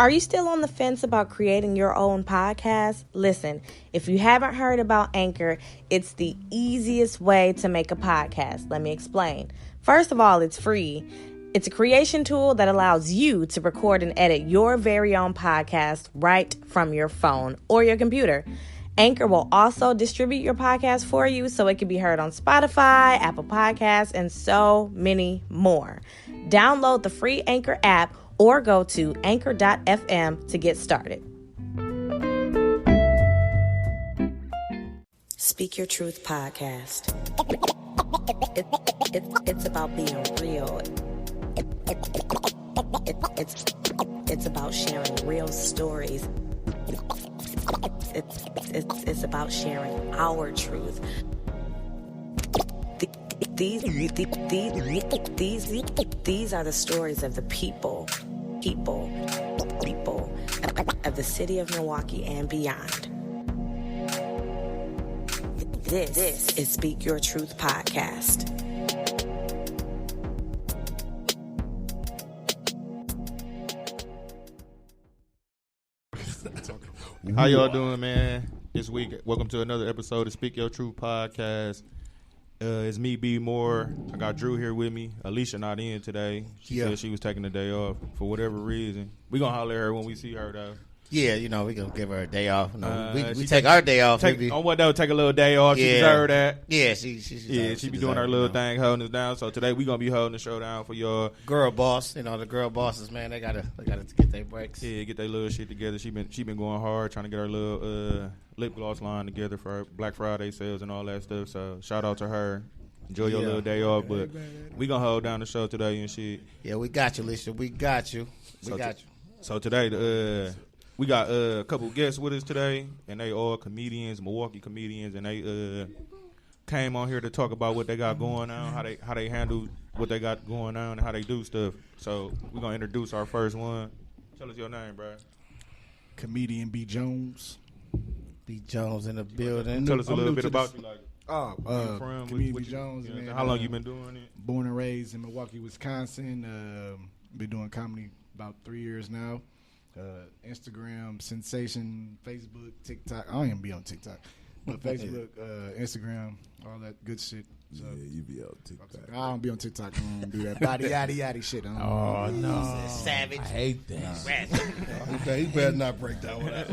Are you still on the fence about creating your own podcast? Listen, if you haven't heard about Anchor, it's the easiest way to make a podcast. Let me explain. First of all, it's free. It's a creation tool that allows you to record and edit your very own podcast right from your phone or your computer. Anchor will also distribute your podcast for you so it can be heard on Spotify, Apple Podcasts, and so many more. Download the free Anchor app or go to anchor.fm to get started. Speak Your Truth podcast. It's about being real. It's about sharing real stories. It's about sharing our truth. These are the stories of the people of the city of Milwaukee and beyond. This is Speak Your Truth podcast. How y'all doing, man? This week, welcome to another episode of Speak Your Truth podcast. It's me, B. Moore. I got Drew here with me. Allicia not in today. She said she was taking the day off for whatever reason. We gonna holler at her when we see her, though. Yeah, we gonna give her a day off. We take our day off. On what though? Take a little day off. She deserved that. Yeah, she be doing her little thing, holding us down. So today we gonna be holding the show down for y'all. Girl boss, the girl bosses, man, they gotta get their breaks. Yeah, get their little shit together. She been going hard trying to get her little lip gloss line together for her Black Friday sales and all that stuff. So shout out to her. Enjoy your little day off, but we gonna hold down the show today and shit. Yeah, we got you, Alicia. We got you. So today, we got a couple guests with us today, and they all comedians, Milwaukee comedians, and they came on here to talk about what they got going on, how they handle what they got going on, and how they do stuff. So we're gonna introduce our first one. Tell us your name, bro. Comedian B. Jones. B. Jones in the building. Tell us a little bit about you, like. Comedian B. Jones, man. How long you been doing it? Born and raised in Milwaukee, Wisconsin. Been doing comedy about 3 years now. Instagram sensation, Facebook, TikTok. I don't even be on TikTok, but Facebook, Instagram, all that good shit. So, yeah, you be on TikTok. I don't be on TikTok. I don't do that body yaddy shit. Oh no, savage. I hate that. Okay, he better not break that one out.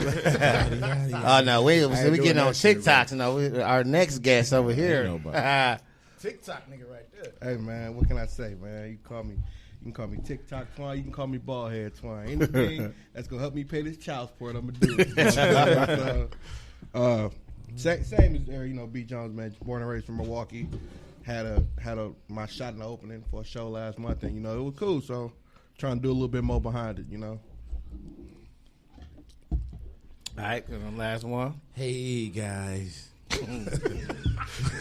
Oh no, we getting on TikToks. Our next guest over here. TikTok nigga right there. Hey man, what can I say, man? You can call me TikTok Twine. You can call me Baldhead Twine. Anything that's gonna help me pay this child support, I'm gonna do it. Same as B. Jones, man. Born and raised from Milwaukee. Had my shot in the opening for a show last month, and it was cool. So trying to do a little bit more behind it, All right, last one. Hey guys.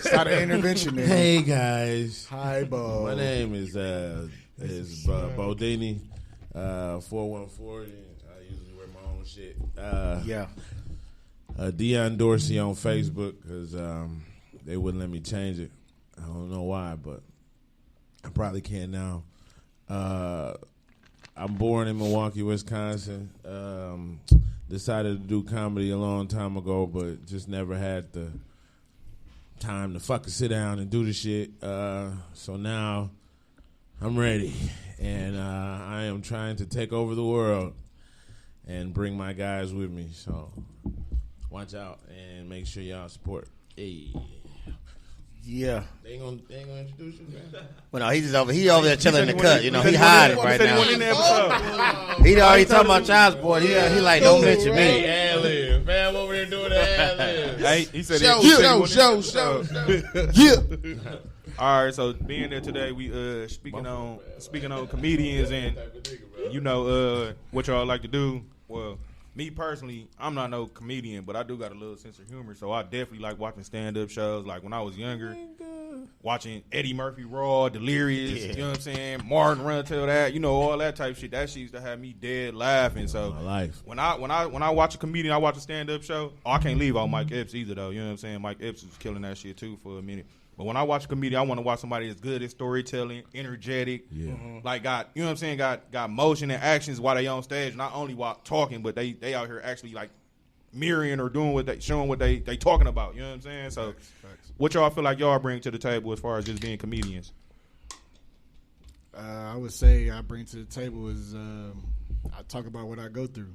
Start an intervention there. Hey guys. Hi, Bo. My name is Bodini 414. I usually wear my own shit. Deion Dorsey on Facebook because they wouldn't let me change it. I don't know why, but I probably can now. I'm born in Milwaukee, Wisconsin. Decided to do comedy a long time ago, but just never had the time to fucking sit down and do the shit. So now I'm ready, and I am trying to take over the world and bring my guys with me. So watch out and make sure y'all support. Hey. Yeah. They ain't gonna introduce you, man. Well, no, he over there chilling in the cut. He hiding right now. He already talking about child support. He like, don't mention me. Hey, ad-lib. Man, over there doing the ad-lib. Hey, he said show. Yeah. All right, so being there today, we speaking on comedians and what y'all like to do. Well, me personally, I'm not no comedian, but I do got a little sense of humor, so I definitely like watching stand-up shows. Like when I was younger, watching Eddie Murphy Raw, Delirious, you know what I'm saying? Martin Run Tell That, all that type of shit. That shit used to have me dead laughing. So my life. When I watch a comedian, I watch a stand-up show, I can't leave out Mike Epps either, though. You know what I'm saying? Mike Epps was killing that shit too for a minute. But when I watch a comedian, I want to watch somebody that's good at storytelling, energetic, like got, you know what I'm saying, got motion and actions while they on stage, not only while talking, but they out here actually like mirroring or doing showing what they talking about. You know what I'm saying? So, what y'all feel like y'all bring to the table as far as just being comedians? I would say I bring to the table is I talk about what I go through.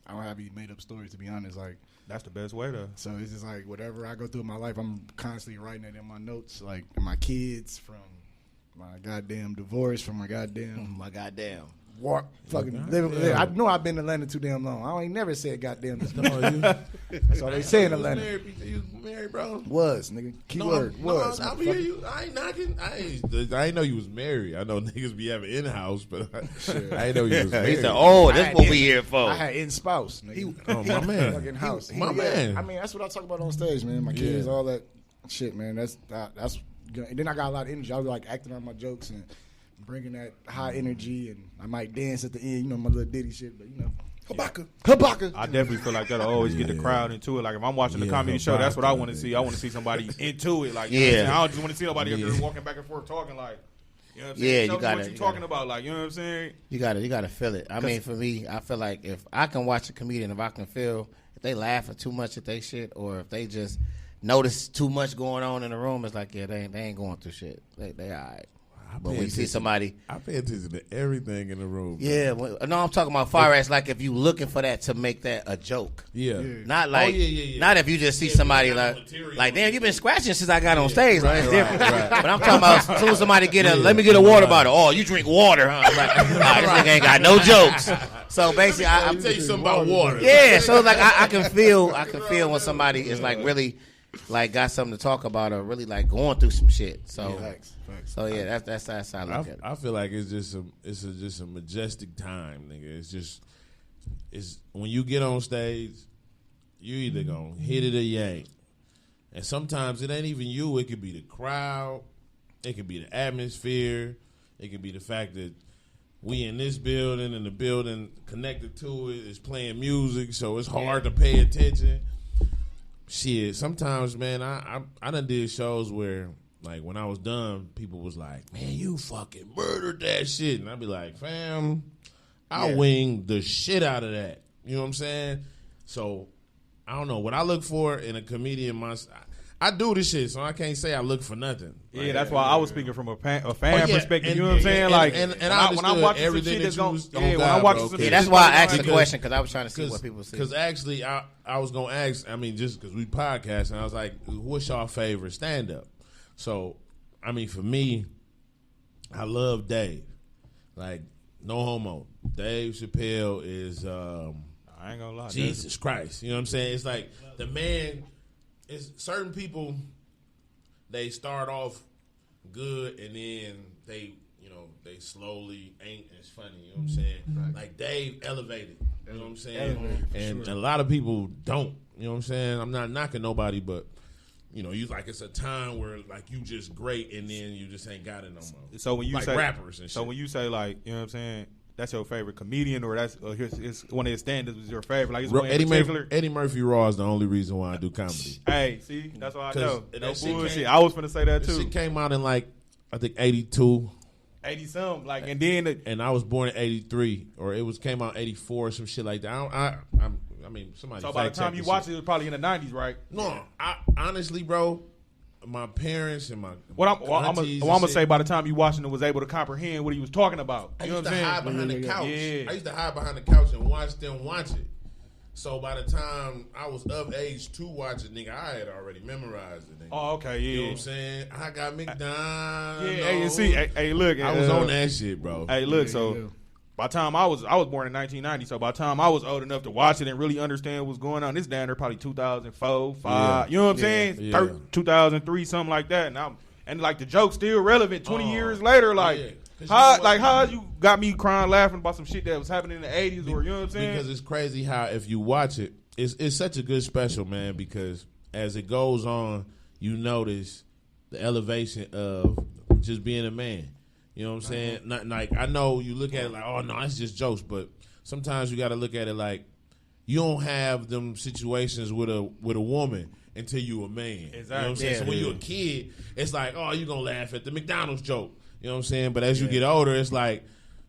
I don't have any made up stories, to be honest. Like, that's the best way to. So it's just like whatever I go through in my life, I'm constantly writing it in my notes. Like my kids, from my goddamn divorce, from my goddamn walk, fucking living. I know I've been in Atlanta too damn long. I ain't never said goddamn this. That's all they say in Atlanta. You married, bro? Was, nigga. Keyword was. I hear you. I ain't knocking. I ain't know you was married. I know niggas be having in-house, but I ain't know you was married. He said, "Oh, that's what we here for." I had in-spouse. My man. Fucking house. My man. I mean, that's what I talk about on stage, man. My kids, all that shit, man. That's. And then I got a lot of energy. I was like acting on my jokes and bringing that high energy, and I might dance at the end, you know, my little ditty shit, but you know. Habaka. I definitely feel like that'll always get the crowd into it. Like if I'm watching a comedy show, that's what I want to see. I want to see somebody into it. Like, you know what I'm saying? I don't just want to see nobody up there walking back and forth talking like, you know what I'm saying? You got what you talking about, like, you know what I'm saying? You got to feel it. I mean, for me, I feel like if I can watch a comedian, if I can feel if they laughing too much at they shit, or if they just notice too much going on in the room, it's like, yeah, they ain't going through shit. They all right. But when you see somebody, I pay attention to everything in the room. Yeah, no, I'm talking about far as like if you looking for that to make that a joke. Yeah. Not like, not if you just see somebody like, damn, you been scratching since I got on stage. Right, it's different. Right. But I'm talking about as soon as somebody let me get a water bottle. Oh, you drink water, huh? Like, this nigga ain't got no jokes. So basically, I'll tell you something about water. Yeah, so like I can feel when somebody is like really like got something to talk about or really like going through some shit. So. Facts. So yeah, that's how I look at it. I feel like it's just a majestic time, nigga. It's when you get on stage, you either gonna hit it or you ain't. And sometimes it ain't even you. It could be the crowd. It could be the atmosphere. It could be the fact that we in this building and the building connected to it is playing music, so it's hard to pay attention. Shit, sometimes, man, I done did shows where. Like, when I was done, people was like, man, you fucking murdered that shit. And I'd be like, fam, I winged the shit out of that. You know what I'm saying? So, I don't know. What I look for in a comedian, I do this shit, so I can't say I look for nothing. Yeah, that's why I was speaking from a fan perspective. You know what I'm saying? Like, when I watch some shit that's going when I watch some shit. That's why I asked the question, because I was trying to see what people see. Because actually, I was going to ask, I mean, just because we podcast, and I was like, what's your favorite stand-up? So, I mean, for me, I love Dave. Like, no homo. Dave Chappelle is, I ain't gonna lie. Jesus Christ. You know what I'm saying? It's like the man, is certain people, they start off good and then they slowly ain't as funny. You know what I'm saying? Right. Like Dave elevated. You know what I'm saying? And a lot of people don't. You know what I'm saying? I'm not knocking nobody, but. You know, you like it's a time where like you just great and then you just ain't got it no more. So when you like say rappers and shit. So when you say like, you know what I'm saying, that's your favorite comedian or that's it's one of his stand-ups is your favorite. Like it's Eddie Murphy Raw is the only reason why I do comedy. Hey, see, that's why I know. No bullshit. I was finna say that too. Shit came out in like I think 82. 80-something, like, and then and I was born in 83, or it came out 84 or some shit like that. I mean, somebody. So by the time you watch it, it was probably in the 90s, right? No, I honestly, bro, my parents and my I'm gonna say by the time you watching it was able to comprehend what he was talking about. You know what I'm saying? I used to hide behind the couch. Yeah. I used to hide behind the couch and watch them watch it. So by the time I was of age to watch it, nigga, I had already memorized it. Nigga. Oh, okay, yeah. You know what I'm saying? I got McDonald's. Yeah, hey, see, hey, look. I was on that shit, bro. Hey, look, so by the time I was born in 1990, so by the time I was old enough to watch it and really understand what's going on, this down there probably 2004, 5, you know what I'm saying? Yeah. 2003, something like that. And like the joke's still relevant 20 years later, like. How you got me crying laughing about some shit that was happening in the 80s or you know what I'm saying? Because it's crazy how if you watch it, it's such a good special, man, because as it goes on, you notice the elevation of just being a man. You know what I'm saying? Not like I know you look at it like, oh no, it's just jokes, but sometimes you gotta look at it like you don't have them situations with a woman until you a man. Exactly. You know what I'm saying? Yeah. So when you a kid, it's like, oh, you gonna laugh at the McDonald's joke. You know what I'm saying? But as you get older, it's like,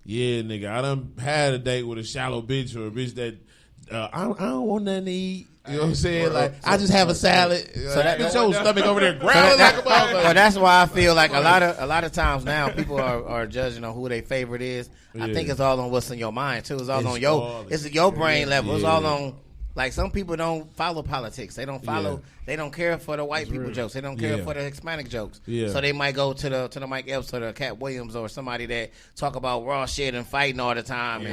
yeah, nigga, I done had a date with a shallow bitch or a bitch that I don't want nothing to eat. You know what I'm saying? Like, I just have a salad. So that's your stomach over there growling like a motherfucker. So that's why I feel like a lot of times now people are judging on who their favorite is. I think it's all on what's in your mind too. It's all on your brain level. It's all on, like, some people don't follow politics. They don't follow. They don't care for the white people jokes. They don't care for the Hispanic jokes. Yeah. So they might go to the Mike Epps or the Cat Williams or somebody that talk about raw shit and fighting all the time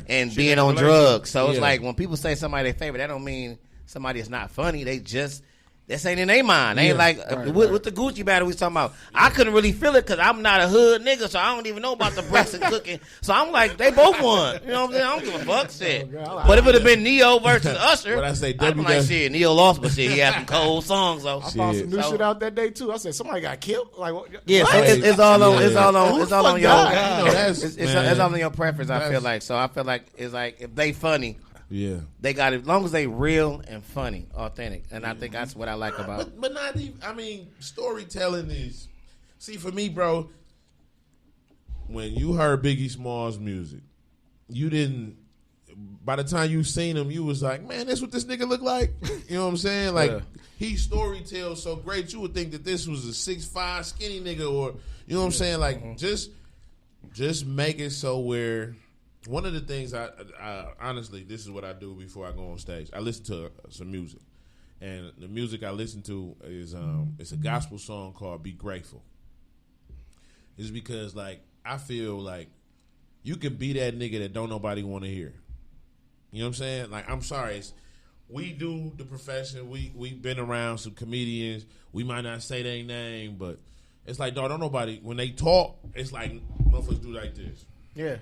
and being on drugs. So it's like when people say somebody their favorite, that don't mean somebody is not funny. They just, this ain't in their mind. They ain't like with the Gucci battle we was talking about. I couldn't really feel it because I'm not a hood nigga, so I don't even know about the breast and cooking. So I'm like, they both won. You know what I'm saying? I don't give a fuck shit. But if it had been Neo versus Usher, What I say, I'd be like, shit, Neo lost, but shit, he had some cold songs though. I found some new shit out that day too. I said somebody got killed. Like, what? Yeah, so it's all on your God? it's all on your preference. I feel like, so I feel like it's like if they funny. Yeah, they got it as long as they real and funny, authentic, and I think that's what I like about. But not even. I mean, storytelling is. See, for me, bro, when you heard Biggie Smalls' music, you didn't. By the time you seen him, you was like, man, that's what this nigga look like. You know what I'm saying? Like he story tells so great, you would think that this was a 6'5" skinny nigga, or you know what I'm saying? Like just make it so where. One of the things I honestly, this is what I do before I go on stage. I listen to some music, and the music I listen to is it's a gospel song called "Be Grateful." It's because like I feel like you can be that nigga that don't nobody want to hear. You know what I'm saying? Like I'm sorry, we do the profession. We've been around some comedians. We might not say their name, but it's like dog, don't nobody when they talk. It's like motherfuckers do like this. Yeah.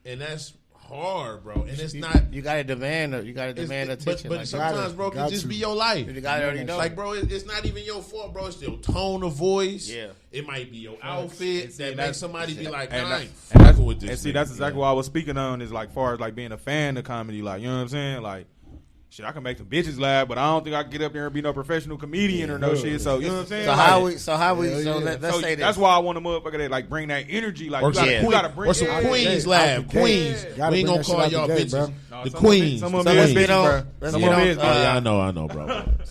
And that's hard, bro. And it's not. You gotta demand attention. But like, sometimes, bro, can just be your life. You gotta already know. Like, bro, it's not even your fault, bro. It's your tone of voice. Yeah. It might be your outfit that makes somebody be like, I ain't and fucking with this. And see, that's exactly what I was speaking on. Is like, far as like being a fan of comedy, like, you know what I'm saying, like. Shit, I can make some bitches laugh, but I don't think I can get up there and be no professional comedian or no shit. So you know what I'm saying? So let's say this. That's why I want a motherfucker that like bring that energy. Like you gotta bring or some queens laugh. Queens. We ain't gonna call y'all bitches. The queens. Some of them is bitches, bro. Some of them is. Yeah, I know, bro.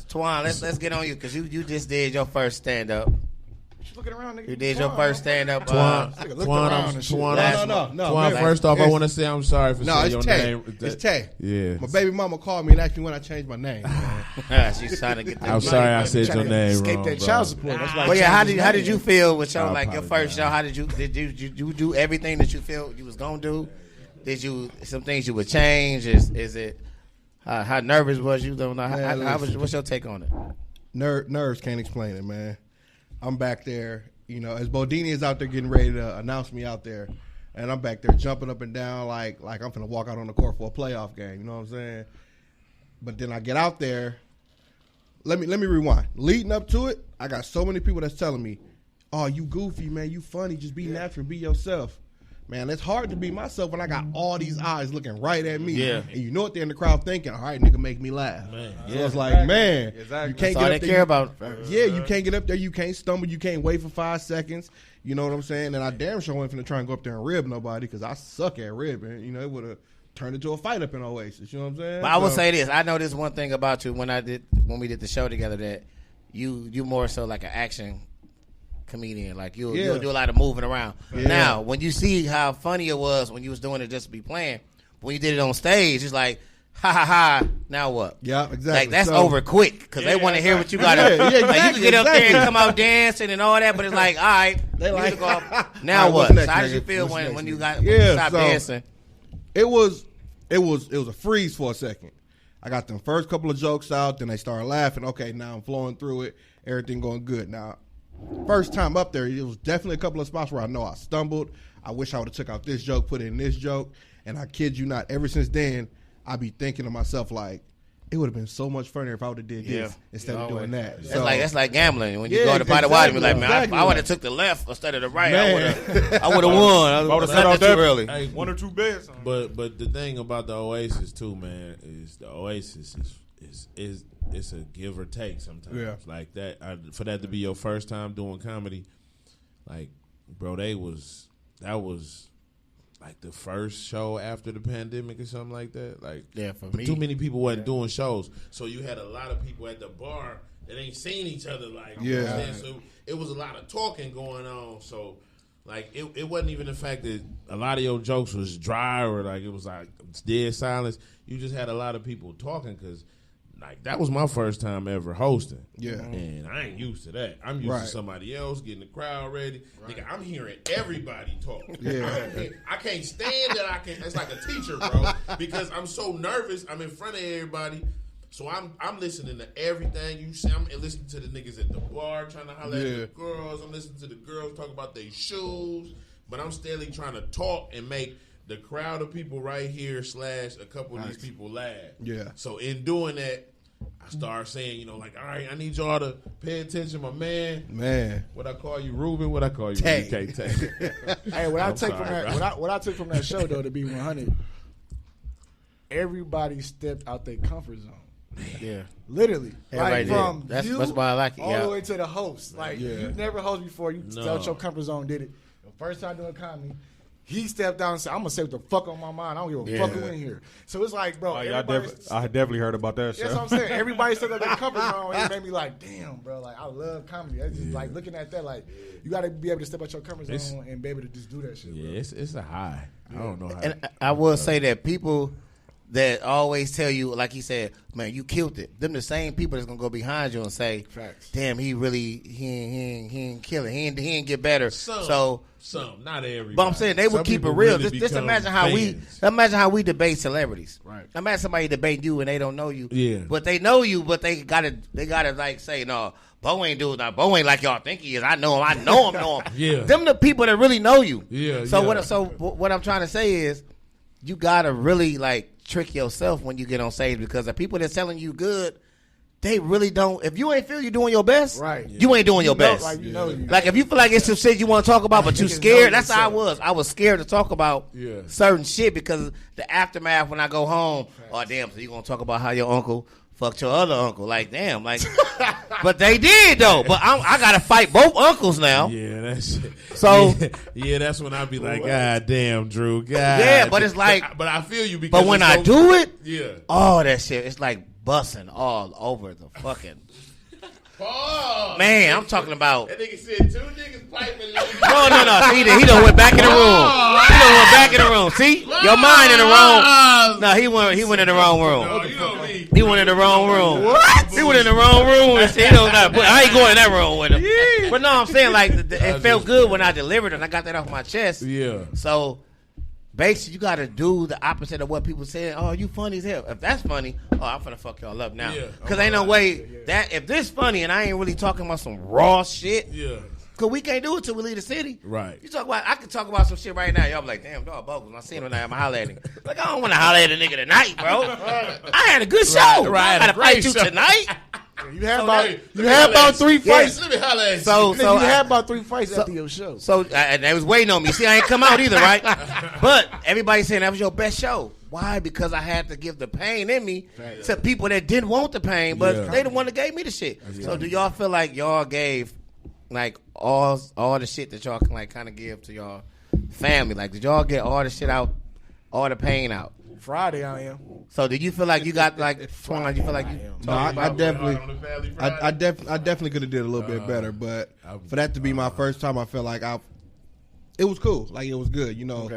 Twan, let's get on you because you just did your first stand up. Looking around, nigga. You did your first stand up. Twan, first off, I want to say I'm sorry for saying your name. It's Tay. Yeah. My baby mama called me and asked me when I changed my name. She's trying to get that I'm sorry I said your name escape wrong. that child support. That's why. Well, yeah. How did you feel with your your first show? How did you do everything that you feel you was gonna do? Did you some things you would change? Is it how nervous was you? Don't know. What's your take on it? Nerves can't explain it, man. I'm back there, you know, as Bodini is out there getting ready to announce me out there, and I'm back there jumping up and down like I'm finna walk out on the court for a playoff game. You know what I'm saying? But then I get out there. Let me rewind. Leading up to it, I got so many people that's telling me, "Oh, you goofy, man. You funny. Just be natural. Be yourself." Man, it's hard to be myself when I got all these eyes looking right at me. Yeah. And you know what they're in the crowd thinking, all right, nigga, make me laugh. Man. So it's like, man, exactly. You can't That's get all up they there. Care about. Yeah, you can't get up there. You can't stumble. You can't wait for 5 seconds. You know what I'm saying? And I damn sure wasn't finna try and go up there and rib nobody because I suck at ribbing. You know, it would have turned into a fight up in Oasis. You know what I'm saying? But I will say this. I know this one thing about you when we did the show together that you more so like an action comedian, like you'll do a lot of moving around. Yeah. Now, when you see how funny it was when you was doing it just to be playing, when you did it on stage, it's like, ha ha ha. Now what? Yeah, exactly. Like that's over quick because they want to hear what you got. Exactly, like you can get up there and come out dancing and all that, but it's like, all right, they like now what? Next, so how did you feel when you stopped dancing? It was a freeze for a second. I got them first couple of jokes out, then they started laughing. Okay, now I'm flowing through it. Everything going good now. First time up there, it was definitely a couple of spots where I know I stumbled. I wish I would have took out this joke, put in this joke, and I kid you not, ever since then, I be thinking to myself like, it would have been so much funnier if I would have did this instead of doing that. That's like gambling. When you go to Potty Water, you be like, man, I would have took the left instead of the right. I would have won. I would have set out too early. Hey, 1 or 2 bets. But the thing about the Oasis too, man, is the Oasis is it's a give or take sometimes. Yeah. Like that for that to be your first time doing comedy, like bro, that was like the first show after the pandemic or something like that. Like Yeah, for me. too many people wasn't doing shows, so you had a lot of people at the bar that ain't seen each other. Like you know what I'm saying? So it was a lot of talking going on. So like it wasn't even the fact that a lot of your jokes was dry or like it was like dead silence. You just had a lot of people talking because like that was my first time ever hosting. Yeah. And I ain't used to that. I'm used to somebody else getting the crowd ready. Nigga, I'm hearing everybody talk. Yeah. I can't stand that it's like a teacher, bro. Because I'm so nervous. I'm in front of everybody. So I'm listening to everything you say. I'm listening to the niggas at the bar trying to holler at the girls. I'm listening to the girls talk about their shoes. But I'm steadily trying to talk and make the crowd of people right here / a couple of these people laugh. Yeah. So in doing that, I start saying, like, all right, I need y'all to pay attention, my man. Man. What I call you, Ruben? What I call you, Tay. Hey, what I took from that show though, to be 100, everybody stepped out their comfort zone. Yeah. Literally. Everybody Like from did. That's you why I like it. all Yeah. the way to the host. Like you never hosted before. You stepped out your comfort zone, did it. The first time doing comedy, he stepped out and said, I'm going to say what the fuck on my mind. I don't give a fuck who in here. So it's like, bro. I definitely heard about that show. That's what I'm saying. Everybody stepped out their comfort zone. It made me like, damn, bro. Like, I love comedy. I just like looking at that. Like, you got to be able to step out your comfort zone and be able to just do that shit. Yeah, bro. it's a high. I don't know how. And I will say that people that always tell you, like he said, man, you killed it. Them the same people that's gonna go behind you and say, facts. damn, he ain't kill it. He ain't get better. Some, not everybody. But I'm saying they would keep it real. Just imagine how we debate celebrities. Right. Imagine somebody debating you and they don't know you. Yeah. But they know you, but they gotta like say, no, Bo ain't doing that. Bo ain't like y'all think he is. I know him. Yeah. Them the people that really know you. Yeah. So what I'm trying to say is, you gotta really like trick yourself when you get on stage, because the people that's telling you good, they really don't. If you ain't feel you doing your best, right, you ain't doing your best. Like, like if you feel like it's some shit you want to talk about, but you scared. That's how I was. I was scared to talk about certain shit because the aftermath when I go home. Oh damn! So you gonna talk about how your uncle fucked your other uncle? Like damn! Like, but they did though. But I gotta fight both uncles now. Yeah, that's so. Yeah, that's when I be like, God damn, Drew. God. Yeah, but it's like, but I feel you because. But when I do it, that shit, it's like busting all over the fucking. Man, I'm talking about. That nigga said 2 niggas piping. No. See, he done went back in the room. He done went back in the room. See, your mind in the wrong. No, he went in the wrong room. No, you know me. He went in the wrong room. What? He went in the wrong room. And shit. I ain't going in that room with him. Yeah. But no, I'm saying like it felt good when I delivered it and I got that off my chest. Yeah. So. Basically, you got to do the opposite of what people say. Oh, you funny as hell. If that's funny, I'm finna fuck y'all up now. Because ain't no way that if this funny and I ain't really talking about some raw shit. Yeah. Because we can't do it till we leave the city. Right. You talk about, I can talk about some shit right now. Y'all be like, damn, dog, bogus. I seen him tonight. I'm holler at him. Like, I don't want to holler at a nigga tonight, bro. I had a good show. Right. I got to fight you tonight. You had about 3 fights. Let me holler at you. So you had about 3 fights after your show. So they was waiting on me. See, I ain't come out either, right? But everybody's saying that was your best show. Why? Because I had to give the pain in me to people that didn't want the pain, but they the one that gave me the shit. So do y'all feel like y'all gave like all the shit that y'all can like kind of give to y'all family? Like, did y'all get all the shit out, all the pain out? Friday I am. So did you feel like you got like Twan? You feel like you? No, I definitely could have did a little bit better, but for that to be my first time, I felt like it was cool. Like it was good. You know,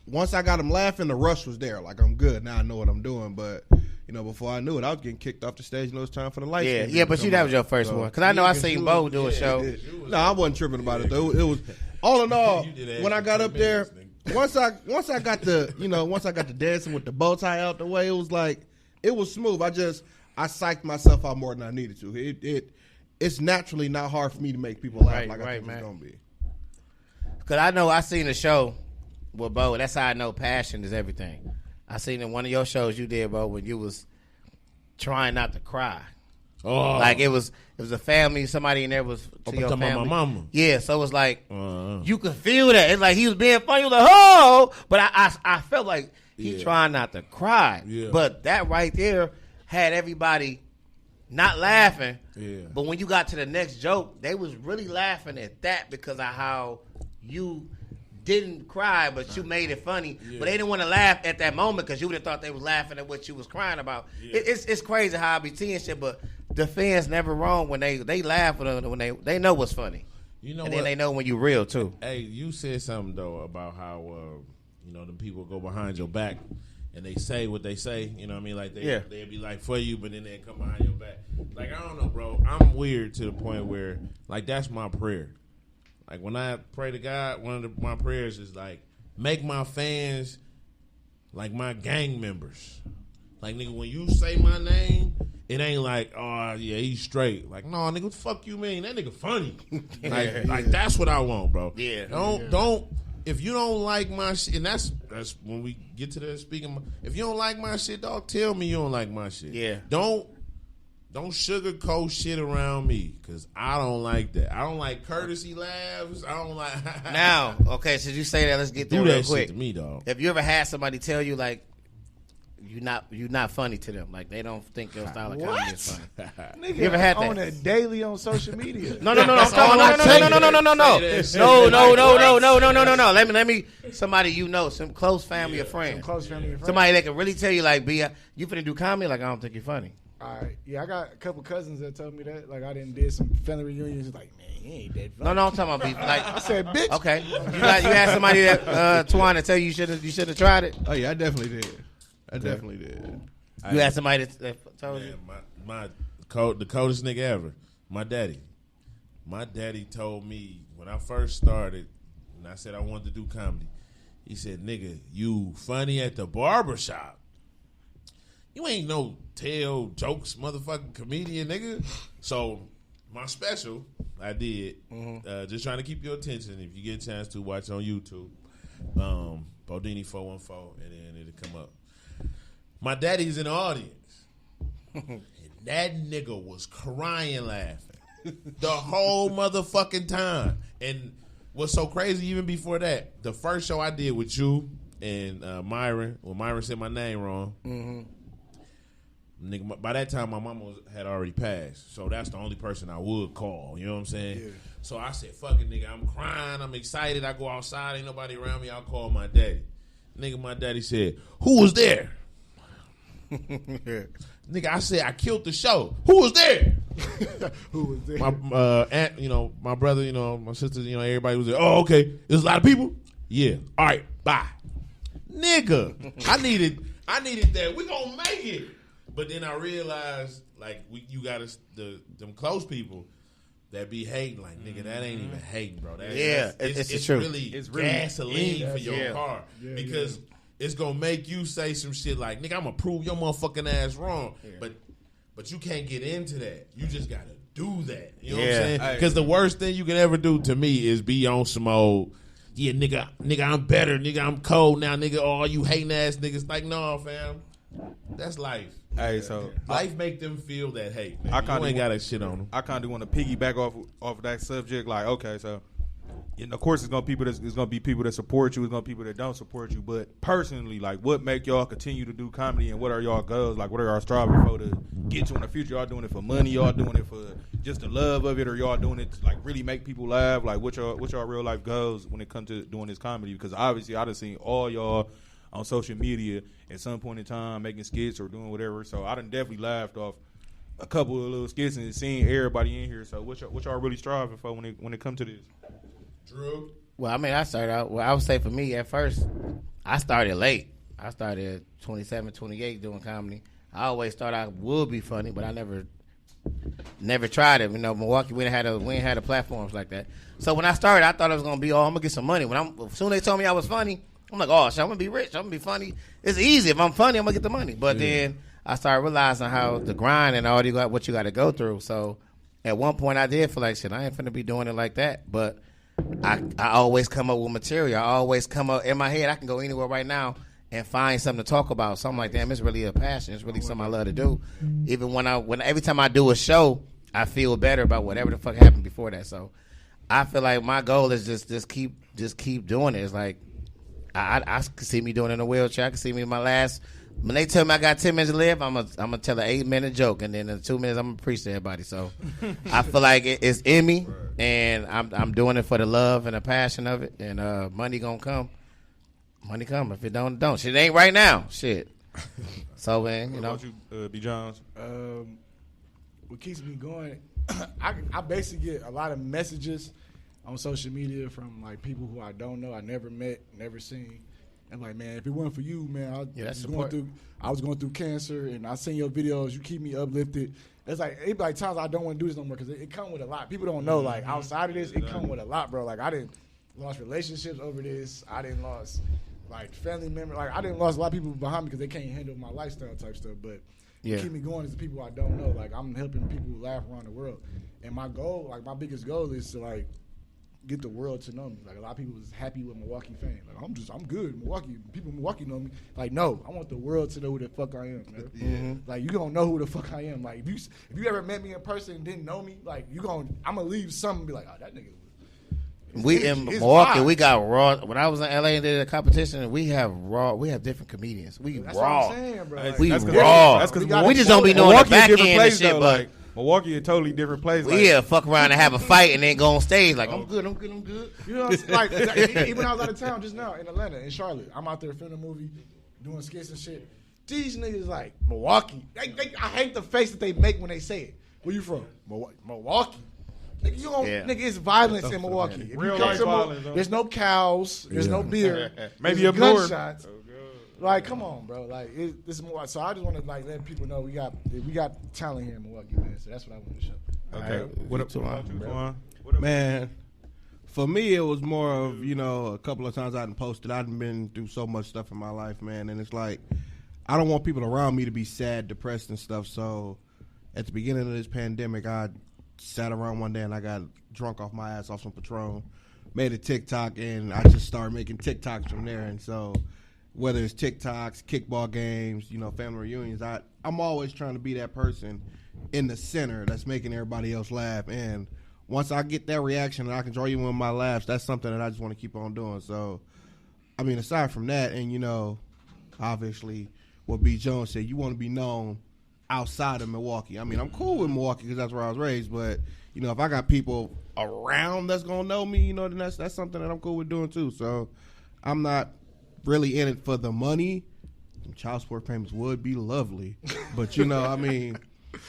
once I got them laughing, the rush was there. Like I'm good now. I know what I'm doing, but. You know, before I knew it, I was getting kicked off the stage. You know, it's time for the lights. Yeah, but that was your first one. Because I know I seen Bo do a show. No, I wasn't tripping about it though. It was all in all. When I got up there, once I got the dancing with the bow tie out the way, it was smooth. I psyched myself out more than I needed to. It's naturally not hard for me to make people laugh like I think it's gonna be. Because I know I seen a show with Bo. That's how I know passion is everything. I seen in one of your shows you did, bro, when you was trying not to cry. Oh, like it was a family. Somebody in there was to your family. My mama. Yeah, so it was like you could feel that. It's like he was being funny. You was like, oh, but I felt like he trying not to cry. Yeah. But that right there had everybody not laughing. Yeah. But when you got to the next joke, they was really laughing at that because of how you didn't cry, but you made it funny. Yeah. But they didn't want to laugh at that moment because you would have thought they was laughing at what you was crying about. Yeah. It's crazy how I be seeing shit, but the fans never wrong when they laugh when they know what's funny. You know, and what? Then they know when you real too. Hey, you said something though about how the people go behind your back and they say what they say. You know what I mean? Like they'll be like for you, but then they come behind your back. Like I don't know, bro. I'm weird to the point where like that's my prayer. Like when I pray to God, one of my prayers is like make my fans like my gang members. Like nigga, when you say my name, it ain't like, oh yeah, he's straight. Like, no, nigga, what the fuck you mean? That nigga funny. Like that's what I want, bro. Yeah. Don't if you don't like my shit, and that's when we get to the speaking. If you don't like my shit, dog, tell me you don't like my shit. Yeah. Don't sugarcoat shit around me, cause I don't like that. I don't like courtesy laughs. I don't like. Now, okay, so you say that. Let's get there do real that quick. Shit to me, dog. Have you ever had somebody tell you like you're not funny to them, like they don't think your style of comedy is funny? Nigga, You ever had that? on it daily on social media? No. No. Let me. Somebody you know, some close family or friend, somebody that can really tell you like, "B, you finna do comedy?" Like I don't think you're funny. All right, yeah, I got a couple cousins that told me that. Like I did some family reunions. Like, man, he ain't that funny. No, I'm talking about beef. Like I said, bitch. Okay, you had somebody that Tawana tell you should have tried it. Oh yeah, I definitely did. You had somebody that told you. The coldest nigga ever. My daddy. My daddy told me when I first started, and I said I wanted to do comedy. He said, "Nigga, you funny at the barbershop. You ain't no tell jokes, motherfucking comedian, nigga." So my special, I did. Just trying to keep your attention. If you get a chance to watch on YouTube, Bodini 414, and then it'll come up. My daddy's in the audience, and that nigga was crying laughing the whole motherfucking time. And what's so crazy, even before that, the first show I did with you and Myron, well, Myron said my name wrong. Nigga, by that time, my mama had already passed, so that's the only person I would call. You know what I'm saying? Yeah. So I said, "Fuck it, nigga. I'm crying. I'm excited. I go outside. Ain't nobody around me. I'll call my daddy." Nigga, my daddy said, "Who was there?" Nigga, I said, "I killed the show. Who was there?" Who was there? My aunt, my brother, my sister, everybody was there. "Oh, okay. There's a lot of people." "Yeah. All right. Bye." Nigga, I needed that. We gonna make it. But then I realized, like, you got them close people that be hating, like, nigga, that ain't even hating, bro. It's true. It's really gasoline for your car because it's gonna make you say some shit like, "Nigga, I'm gonna prove your motherfucking ass wrong." Yeah. But you can't get into that. You just gotta do that. You know what I'm saying? Because the worst thing you can ever do to me is be on some old, yeah, nigga, I'm better, nigga, I'm cold now, nigga. All you hating ass niggas, like, no, fam, that's life. Hey, so life make them feel that hate. You ain't got that shit on them. I kind of want to piggyback off of that subject. Like, okay, so of course it's gonna be people that support you. It's gonna be people that don't support you. But personally, like, what make y'all continue to do comedy, and what are y'all goals? Like, what are y'all striving for to get to in the future? Y'all doing it for money? Y'all doing it for just the love of it, or y'all doing it to, like, really make people laugh? Like, what y'all real life goals when it comes to doing this comedy? Because obviously I done seen all y'all on social media at some point in time making skits or doing whatever. So I done definitely laughed off a couple of little skits and seeing everybody in here. So what y'all really striving for when it comes to this? Drew? Well, I mean, I started out, I would say for me at first, I started late. I started at 27, 28 doing comedy. I always thought I would be funny, but I never tried it. Milwaukee, we ain't had a platforms like that. So when I started, I thought I was going to be, I'm going to get some money. As soon as they told me I was funny, I'm like, oh, shit, I'm going to be rich. I'm going to be funny. It's easy. If I'm funny, I'm going to get the money. But then I started realizing how the grind and all what you got to go through. So at one point I did feel like, shit, I ain't finna be doing it like that. But I always come up with material. I always come up in my head. I can go anywhere right now and find something to talk about. So I'm like, damn, it's really a passion. It's really something I love to do. Even every time I do a show, I feel better about whatever the fuck happened before that. So I feel like my goal is just keep doing it. It's like I can see me doing it in a wheelchair. I can see me in my last When they tell me I got 10 minutes to live, I'm gonna tell an 8-minute joke, and then in 2 minutes I'm gonna preach to everybody. So I feel like it's in me, and I'm doing it for the love and the passion of it. And money gonna come. Money come. If it don't. Shit ain't right now. Shit. So man, you know. What about you, B. Johns? What keeps me going, I basically get a lot of messages on social media from like people who I don't know, I never met, never seen. And like, man, if it wasn't for you, man, I was going through cancer, and I seen your videos. You keep me uplifted. It's like it be like times I don't want to do this no more because it come with a lot. People don't know, like outside of this, it come with a lot, bro. Like I didn't lost relationships over this. I didn't lost like family members. Like I didn't lost a lot of people behind me because they can't handle my lifestyle type stuff. But keep me going is the people I don't know. Like I'm helping people laugh around the world, and my goal, like my biggest goal, is to like get the world to know me. Like a lot of people was happy with Milwaukee fame. Like I'm good. Milwaukee people in Milwaukee know me. Like no, I want the world to know who the fuck I am, man. Mm-hmm. Like you gonna know who the fuck I am. Like if you ever met me in person and didn't know me, like I'm gonna leave something and be like, oh that nigga. We in Milwaukee, we got raw. When I was in LA and did a competition, we have different comedians. That's raw. What I'm saying, bro. Like, we that's raw. That's because we just don't be knowing the back end and shit, though, but like, Milwaukee a totally different place. Like, fuck around and have a fight and then go on stage like I'm good. You know, like even when I was out of town just now in Atlanta, in Charlotte, I'm out there filming a movie, doing skits and shit. These niggas like Milwaukee. I hate the face that they make when they say it. Where you from? Milwaukee. Nigga, nigga, it's violence in Milwaukee. If real you come life to violence. There's no cows. There's no beer. Maybe there's up north. gunshots. Like, come on, bro. Like, this is Milwaukee. So I just want to like let people know we got talent here in Milwaukee, man. So that's what I want to show. Okay. Right. What about you, Twan? Man, for me, it was more of, a couple of times I done posted. I've been through so much stuff in my life, man. And it's like, I don't want people around me to be sad, depressed, and stuff. So at the beginning of this pandemic, I sat around one day and I got drunk off my ass off some Patron, made a TikTok, and I just started making TikToks from there. And so whether it's TikToks, kickball games, family reunions, I'm always trying to be that person in the center that's making everybody else laugh. And once I get that reaction and I can draw you in with my laughs, that's something that I just want to keep on doing. So, I mean, aside from that, and, obviously what B. Jones said, you want to be known outside of Milwaukee. I mean, I'm cool with Milwaukee because that's where I was raised, but, if I got people around that's going to know me, then that's something that I'm cool with doing too. So, I'm not really in it for the money. Child support payments would be lovely, but I mean,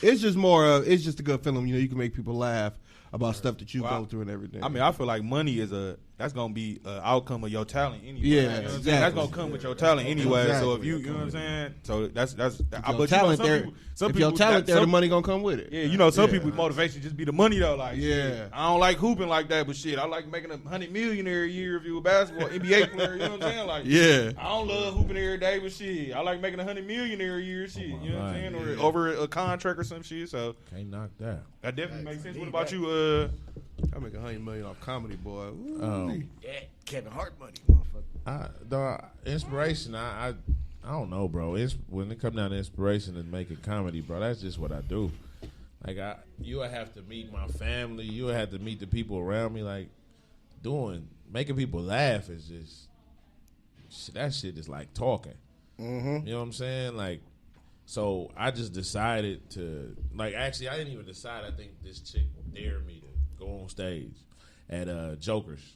it's just it's just a good feeling. You can make people laugh about stuff that you go through and everything. I mean, I feel like money is that's gonna be an outcome of your talent anyway. Yeah, exactly. That's gonna come with your talent anyway. Exactly. So if you know what I'm saying, so that's. But talent there. If your talent there, the money gonna come with it. Yeah, some people's motivation just be the money though. Like, yeah, I don't like hooping like that, but shit, I like making $100 million a year if you a basketball NBA player. You know what I'm saying? Like, yeah, I don't love hooping every day, but shit, I like making $100 million a year. Shit, you know what I'm saying? Or over a contract or some shit. So can't knock that. That definitely makes sense. What about you? I make $100 million off comedy, boy. Kevin Hart money, motherfucker. Inspiration, I don't know, bro. When it comes down to inspiration and making comedy, bro, that's just what I do. Like, you would have to meet my family. You would have to meet the people around me. Like, making people laugh is just, that shit is like talking. Mm-hmm. You know what I'm saying? Like, so I just decided to, like, actually, I didn't even decide. I think this chick dared me to go on stage at Jokers.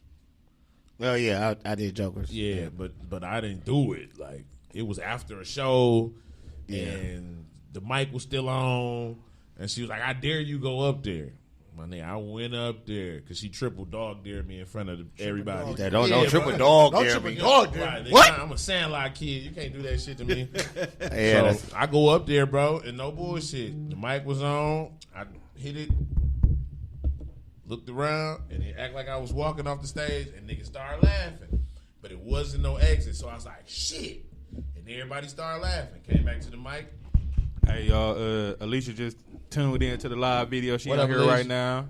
Oh yeah, I did Jokers. Yeah, but I didn't do it. Like, it was after a show, and the mic was still on, and she was like, "I dare you go up there." My nigga, I went up there because she triple dog dared me in front of everybody. Don't triple dog dare me. Right, what? I'm a Sandlot kid. You can't do that shit to me. So I go up there, bro, and no bullshit. The mic was on. I hit it. Looked around, and it act like I was walking off the stage, and niggas started laughing. But it wasn't no exit, so I was like, shit. And everybody started laughing. Came back to the mic. Hey, y'all, Allicia just tuned in to the live video. She out here Alicia? right now.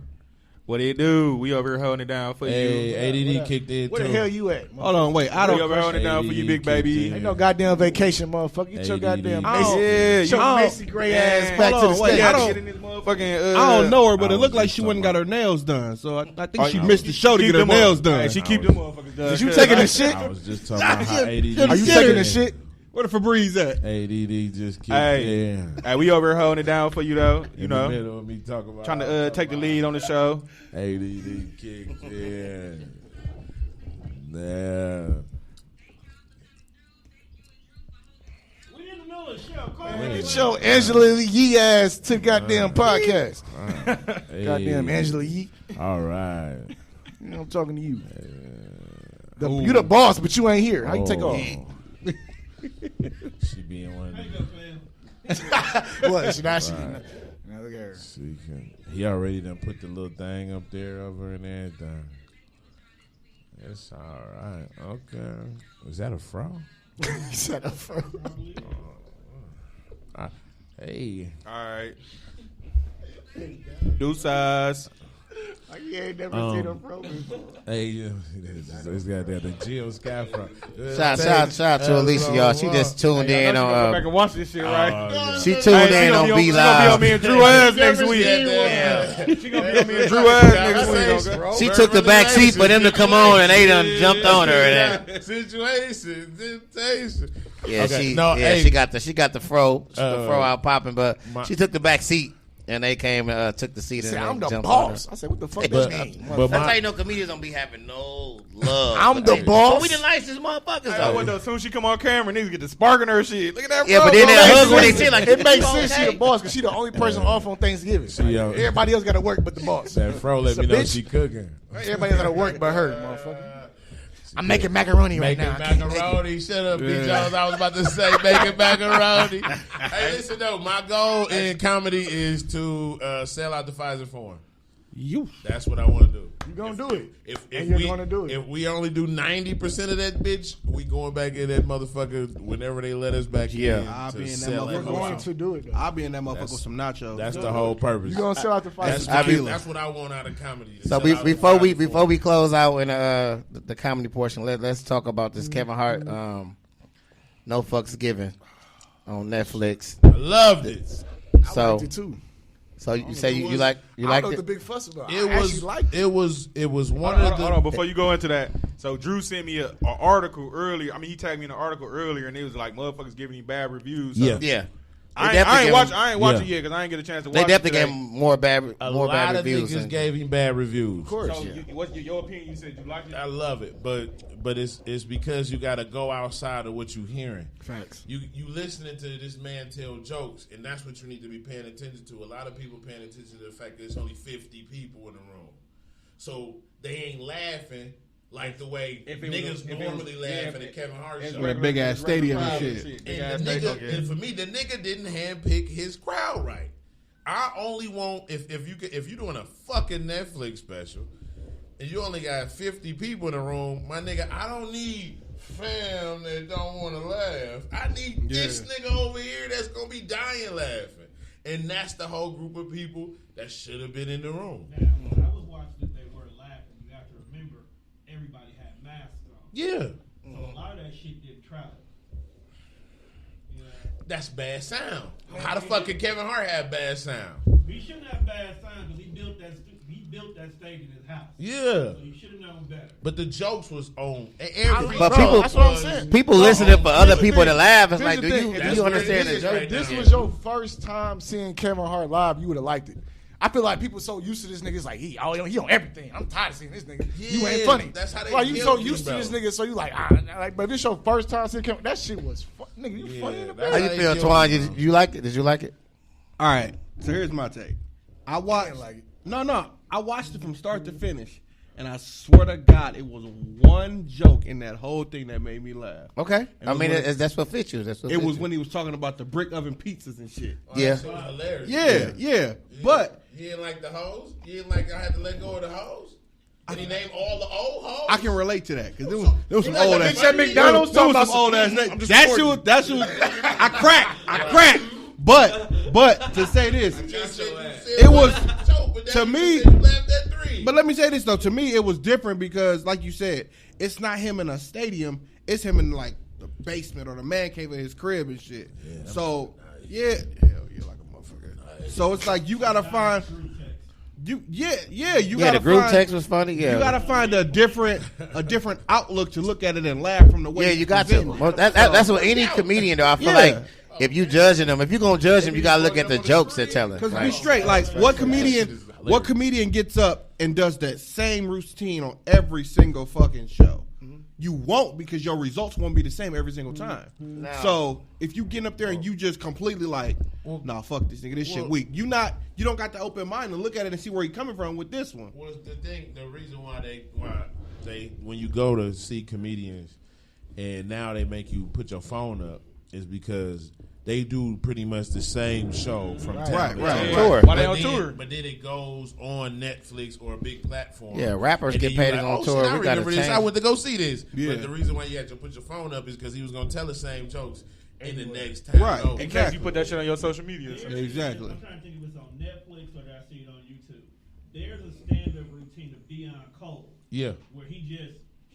What it do? We over here holding it down for you. Hey, ADD kicked in, Where too. the hell you at? Hold on, wait. We over here holding it down for you, big baby. Ain't no goddamn vacation, motherfucker. Get your goddamn Macy Gray ass back to the stage. I don't know her, but it looked like she wouldn't got her nails done. So I think she missed the show to get her nails done. She keep them motherfuckers done. Is you taking the shit? I was just talking about how ADD. Are you taking the shit? Where the Febreze at? ADD just kicked Hey, in. hey, we over here holding it down for you though. You In know, the middle of me talking about trying to take the lead on the show. ADD kicked in. Yeah. Get your Angela Yee ass to the goddamn podcast. Hey. Goddamn Angela Yee. All right. You know, I'm talking to you. You the boss, but you ain't here. How you take off? She be in one of them. What? She not. Right. Now look at her. He already done put the little thing up there over and everything. It's all right. Okay. Was that a fro? Shut up. Hey. All right. Do size. You ain't never seen a pro before. Hey, it's got that the Jill Sky fro. Shout out to Allicia, y'all. She just tuned in Go on. back and watch this shit, right? She tuned in on B She gonna be on me Live. and Drew ass next week. She gonna be on me and Drew ass next week. Okay? She took the back seat for them to come on, and they done jumped on her. And Situation, temptation. yeah, Okay, hey. she got the fro out popping, but my- she took the back seat, and they came took the seat and Say, they I'm the jumped on her. boss. I said, what the fuck But- that mean? But That's how my, you know comedians don't be having no love. I'm the boss. But we the nicest motherfuckers Hey, though. what though? As soon as she come on camera, niggas get the spark in her shit. Look at that. Yeah, bro. but then Bro, they that hug when they shit. see like It makes okay. sense she the boss because she the only person off on Thanksgiving. Everybody else got to work but the boss. that fro let It's a me know bitch. she cooking. Everybody else got to work but her, motherfucker. I'm making macaroni right Making now. I can't make it. macaroni. Shut up, B. Jones. I was about to say making macaroni. Hey, listen though, my goal in comedy is to sell out the Pfizer Forum. That's what I want to do. You gonna do it. If And you're we gonna do it. If we only do 90% of that bitch, we going back in that motherfucker whenever they let us back in. I'll to be in that sell motherfucker. We're that going house. to do it. Though. I'll be in that motherfucker with some nachos. That's the whole purpose. You gonna sell out the That's, fight? that's what I want out of comedy. to So sell out the before Pfizer we close out in the comedy portion, let's talk about this Kevin Hart No Fucks Given on Netflix. Forum. I loved it. So liked it too. so you say you like I know liked what it? the big fuss about. It I was actually liked it. it was one Hold of the on, before you go into that. So Drew sent me an article earlier. I mean, he tagged me in an article earlier, and it was like motherfuckers giving you bad reviews. So Yeah. Yeah. I definitely ain't watch Yeah. it yet because I ain't get a chance to watch They it definitely today. gave him more bad a lot bad of reviews. niggas and- gave him bad reviews. Of course. So, what's your opinion? You said you liked it. I love it, but it's because you got to go outside of what you hearing. Facts. You listening to this man tell jokes, and that's what you need to be paying attention to. A lot of people paying attention to the fact that there's only 50 people in the room, so they ain't laughing like the way If it niggas was- if it normally was- laughing yeah, at Kevin Hart it's show. With a big ass stadium and crowd shit. Big And ass the stadium, nigga, yeah. and for me, the nigga didn't handpick his crowd right. I only want if you're doing a fucking Netflix special and you only got 50 people in the room, my nigga, I don't need fam that don't want to laugh. I need this nigga over here that's gonna be dying laughing, and that's the whole group of people that should have been in the room. Now, when I was watching it, they were laughing. You have to remember, everybody had masks on. Yeah, So a lot of that shit didn't travel. You know, that's bad sound. How the fuck can Kevin Hart have bad sound? he shouldn't have bad sound because he built that stage in his house. Yeah, So he should have known better. but the jokes was on. But people, that's what I'm saying. people listening for other people to laugh. It's Here's like, the do thing. you That's you where understand it the is joke? right This now. was your first time seeing Kevin Hart live. You would have liked it. I feel like people so used to this nigga. It's like he on everything. I'm tired of seeing this nigga. You ain't Yeah, funny. that's how they like you built so him, used to this bro. nigga. So you like like. But if it's your first time seeing Kevin, that shit was nigga. You funny in the that's How bed. you feel, Twan? Did you like it? Did you like it? All right, so here's my take. I watched. like it. No, I watched it from start to finish, and I swear to God, it was one joke in that whole thing that made me laugh. Okay. And I it mean, was when- that's what fits you. That's what It fits was you. when he was talking about the brick oven pizzas and shit. Yeah. That shit was hilarious. Yeah. But You didn't like the hoes? You didn't like I had to let go of the hoes? Did he name all the old hoes? I can relate to that because there was some You like old the ass. bitch at McDonald's There was talking some old about ass some- niggas. That shit was. I cracked. But to say this, it was to me. But let me say this though. To me, it was different because, like you said, it's not him in a stadium. It's him in like the basement or the man cave of his crib and shit. So hell yeah, like a motherfucker. So it's like you gotta find. You the group text was funny. Yeah, you gotta find a different outlook to look at it and laugh from the way. Yeah, you got to. Well, that's what any comedian though. I feel like if you judging them, if you gonna judge them, you gotta look at the jokes they're telling. Because be straight, like what comedian gets up and does that same routine on every single fucking show? You won't, because your results won't be the same every single time. So if you get up there and you just completely like, nah, fuck this nigga, this shit weak. You don't got the open mind to look at it and see where he coming from with this one. Well, the reason why they when you go to see comedians and now they make you put your phone up is because they do pretty much the same show from time to time. Tour. Why they on tour? But then it goes on Netflix or a big platform. Yeah, rappers and get paid to go on tour. I remember this. I went to go see this. Yeah. But the reason why you had to put your phone up is because he was going to tell the same jokes in the next time. Right. Over. In case you put that shit on your social media. So. Exactly. I'm trying to think if it's on Netflix or did I see it on YouTube. There's a stand-up routine of Deion Cole. Yeah. Where he just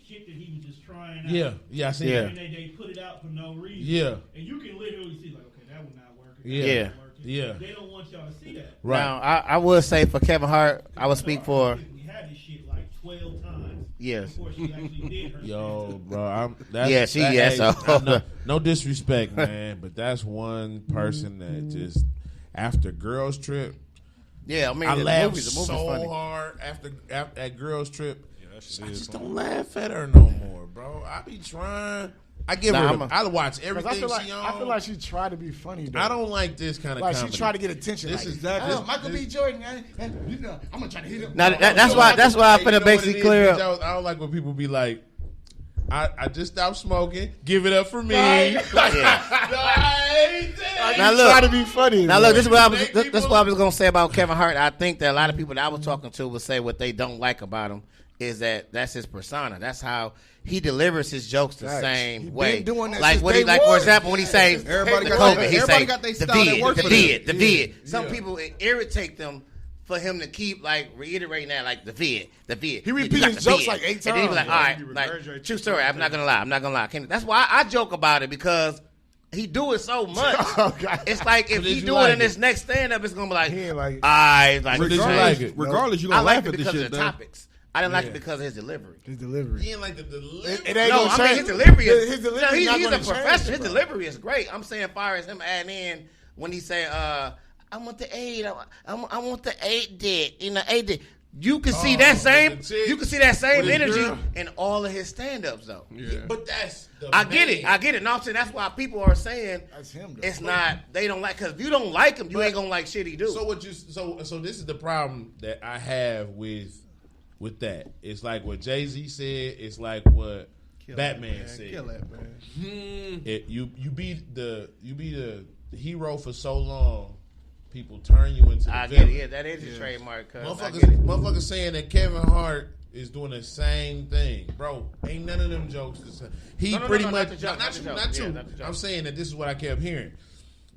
shit that he was just trying out. Yeah, I see that. And they put it out for no reason. Yeah. And you can literally see like, okay, that one not working. Yeah. Yeah. They don't want y'all to see that. Right. Now, I would say for Kevin Hart, I would speak for. We had this shit like 12 times. Yes. Before she actually did her Yo, stand-up. bro, So no disrespect, man, but that's one person that just after Girls Trip, Yeah, I mean, I the laughed movie's so funny. hard after at Girls Trip. I just funny. don't laugh at her no more, bro. I be trying. I give Nah, her. I watch everything I feel like she on. I feel like she tried to be funny. Though. I don't like this kind of like comedy. she tried to get attention. This like, is exactly- Michael B. Jordan. You know, I'm gonna try to hit him. Now, that's why I'm Hey, finna you know what basically it is, clear bitch? up. I don't like when people be like, I just stopped smoking. Give it up for me. Now look, Try to be funny. Now look, this is what I was. Make This is people- what I was gonna say about Kevin Hart. I think that a lot of people that I was talking to would say what they don't like about him is that that's his persona. That's how he delivers his jokes the Right. same He been way. doing that Like since what he day like, for one. example, when he say Everybody the got COVID, their- he everybody say got their the style that vid, work the for vid, them. the vid. Some people it irritate them for him to keep like reiterating that, like the vid, the vid. He You repeats got his the jokes vid. like 8 And then he be like, times. all He right, like regurgitates true it. story. I'm not gonna lie. That's why I joke about it because he do it so much. Oh, God. It's like if But he did you do like it in it? his next stand up, it's gonna be like, He ain't like it. I like. But did you regardless- like it? Regardless, you I gonna like laugh it at this because of shit. the though. topics. I didn't like it because of his delivery. His delivery. He ain't like the delivery. It ain't No, gonna I mean change. his delivery. His delivery No, is not he's gonna a change, professional. His bro. delivery is great. I'm saying, far as him adding in when he say, "I want the aid. I want the aid dick." You know, aid dick. You can see that same. with the chick, You can see that same with his energy girl. in all of his stand-ups, though. Yeah. But that's the I get it. man. I get it. No, I'm saying that's why people are saying That's him, though. it's not. They don't like because if you don't like him, you ain't gonna like shit he do. So what you so this is the problem that I have with that. It's like what Jay-Z said. It's like what Batman said. Kill that, man. You be the hero for so long, people turn you into the I get villain. it. Yeah, that is his trademark. Cause I get it. Motherfuckers saying that Kevin Hart is doing the same thing, bro. Ain't none of them jokes the same. He No, pretty not much the joke, not not the you, joke. not Yeah, you. not the joke. I'm saying that this is what I kept hearing.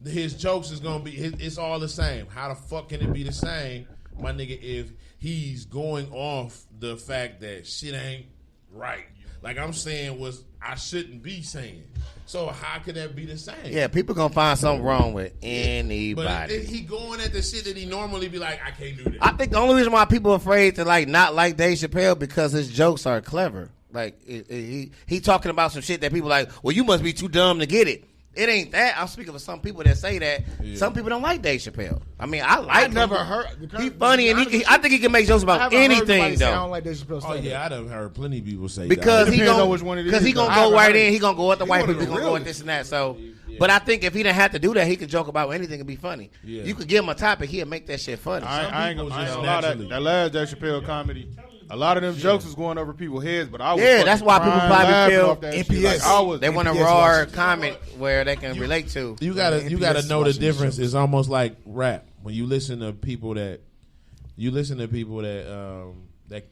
His jokes is gonna be. It's all the same. How the fuck can it be the same, my nigga? If he's going off the fact that shit ain't right, like I'm saying was I shouldn't be saying. So how could that be the same? Yeah, people gonna find something wrong with anybody. But he going at the shit that he normally be like, I can't do that. I think the only reason why people are afraid to like not like Dave Chappelle because his jokes are clever. Like he talking about some shit that people like. Well, you must be too dumb to get it. It ain't that. I'm speaking for some people that say that. Yeah. Some people don't like Dave Chappelle. I mean, I like. I never heard. He funny and I think he can make jokes about anything though. I don't like Dave Chappelle. Oh yeah, I done heard plenty of people say Because that. he Depends on gonna which one it because is, he gonna though. go I right haven't in. heard He gonna go at the white one of people. He the gonna go realest. at this and that. So, but I think if he didn't have to do that, he could joke about anything and be funny. Yeah. You could give him a topic, he'll make that shit funny. I ain't people gonna just lie. naturally- That last Dave Chappelle comedy, a lot of them jokes was going over people's heads, but I was Yeah, that's why people crying, probably laughing feel off that shit. NPS. Like, I was, They want a NPS raw watches. comment where they can relate to. You gotta NPS know the watching difference. shows. It's almost like rap. When you listen to people that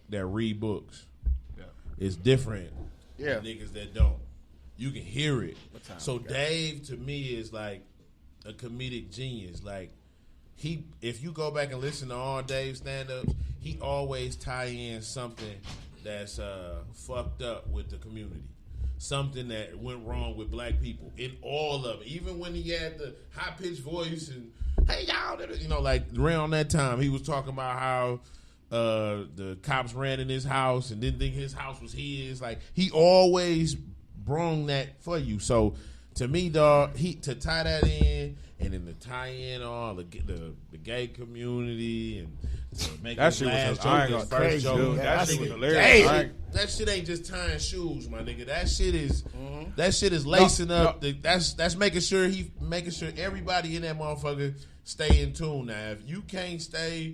that read books, it's different. Yeah. Than niggas that don't. You can hear it. So Dave to me is like a comedic genius. Like if you go back and listen to all Dave's stand-ups, he always tie in something that's fucked up with the community. something that went wrong with black people in all of it. Even when he had the high pitched voice and hey y'all, you know, like around that time he was talking about how the cops ran in his house and didn't think his house was his. Like he always brung that for you. So to me, dog, to tie that in and then to tie in all the gay community and to make That shit was first joke. That shit was hilarious. That shit ain't just tying shoes, my nigga. That shit is lacing up. That's making sure everybody in that motherfucker stay in tune. Now, if you can't stay,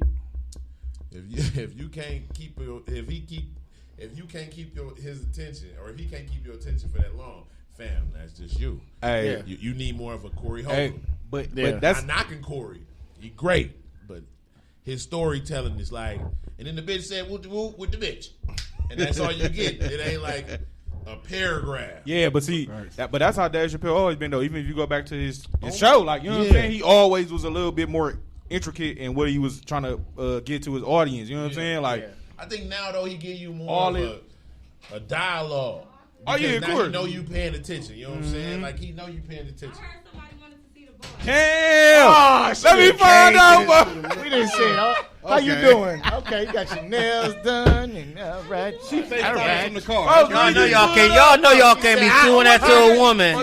if you can't keep his attention, or if he can't keep your attention for that long, fam, that's just you. Hey, you need more of a Corey Holcomb. Hey, but that's not knocking Corey. He great, but his storytelling is like, and then the bitch said, "Whoop with the bitch," and that's all you get. It ain't like a paragraph. Yeah, but see, but that's how Dave Chappelle always been though. Even if you go back to his show, like you know what I'm saying, he always was a little bit more intricate in what he was trying to get to his audience. You know what I'm saying? Like, I think now though he give you more of a dialogue. Oh yeah, of course. He know you paying attention. You know what I'm saying? Like he know you paying attention. I heard somebody wanted to see the boy. Damn! Let me find out. We didn't see it. How you doing? Okay, you got your nails done and all right. She all right. From the car. Y'all know y'all can't. Y'all know y'all can't be doing that to a woman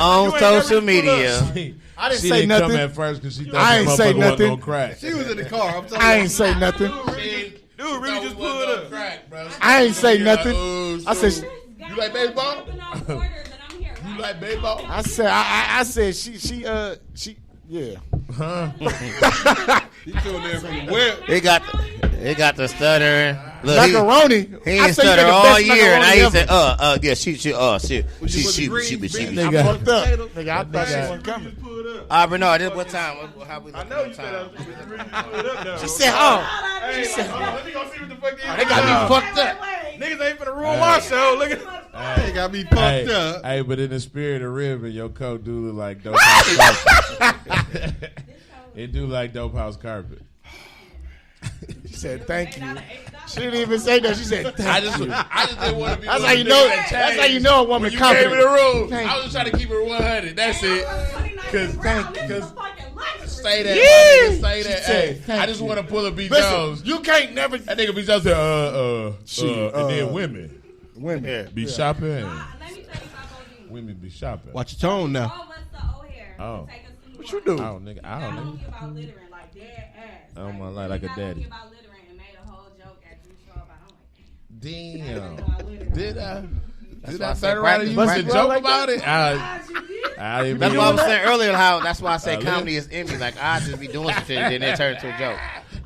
on social media. I didn't She say didn't nothing. come at first because she thought I ain't say the motherfucker nothing. wasn't gonna crack. She was in the car. I'm telling I you. ain't say nothing. Dude, really just pulled up. Crack, bro. I ain't say nothing. I said. You like baseball? You like baseball? I said she yeah. Huh? He tuned in from the web. They got the stuttering. Look, Macaroni. he ain't stutter all year, and now he said, yeah, she. I fucked up. Nigga, I thought she wasn't coming. Bernard, this what time? How we I looking know on you said time? that was really pulled up though. She said, Hey, let me go see what the fuck they got me fucked up. Niggas ain't finna ruin my show. Look at They got me fucked up. Hey, but in the spirit of ribbon, your coat do look like dope house carpet. It do like dope house carpet. She said, thank you. She didn't even say that. She said, I just didn't want to be. That's how you know. That's how you know a woman You came in the room. Thank I was trying to keep it 100. That's it. Because say that. Yeah. Say that. Hey, I just want to pull a B. Listen, Jones. you can't never. That nigga B. Jones said, and then women Women. be shopping. Let me tell you something. Women be shopping. Watch your tone now. All of us the O'Hare. Oh. Take us to New What you Orleans. do? Oh, nigga. I Got don't on know. me about littering, like dead ass. Oh, my life, like a Got on me daddy. about littering and made a whole joke after we show up. I'm like, Damn. damn. Did I? Did why I I say said right? You practice. used to joke about it? I didn't That's be why I was doing saying earlier how that's why I say Uh, comedy is in me. Like I just be doing some shit and then it turns into a joke.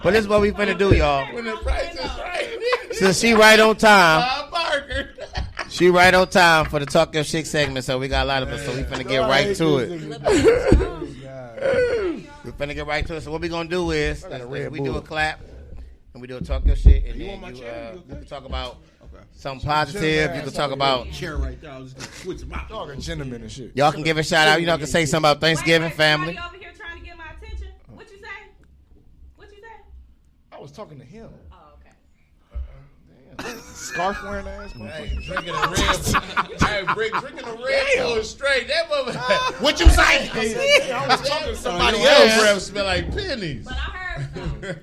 But this is what we finna do, y'all. when the price is right. Since she right on time, Bob Barker. she right on time for the Talk Your Shit segment. So we got a lot of us. So we finna get right to it. We finna get right to it. So what we gonna do is we do a clap and we do a Talk Your Shit, and then you can talk about something positive. You can talk about. Chair right there. I was just gonna switch them out. Talking gentlemen and shit. Y'all can give a shout out. You know, can say something about Thanksgiving, family. Somebody over here trying to get my attention. What you say? What you say? I was talking to him. Oh, okay. Scarf wearing ass. Hey, drinking a Red Bull. Hey, drinking a Red Bull straight. That motherfucker. What you say? I was talking to somebody Your else. breath smell like pennies. But I heard something.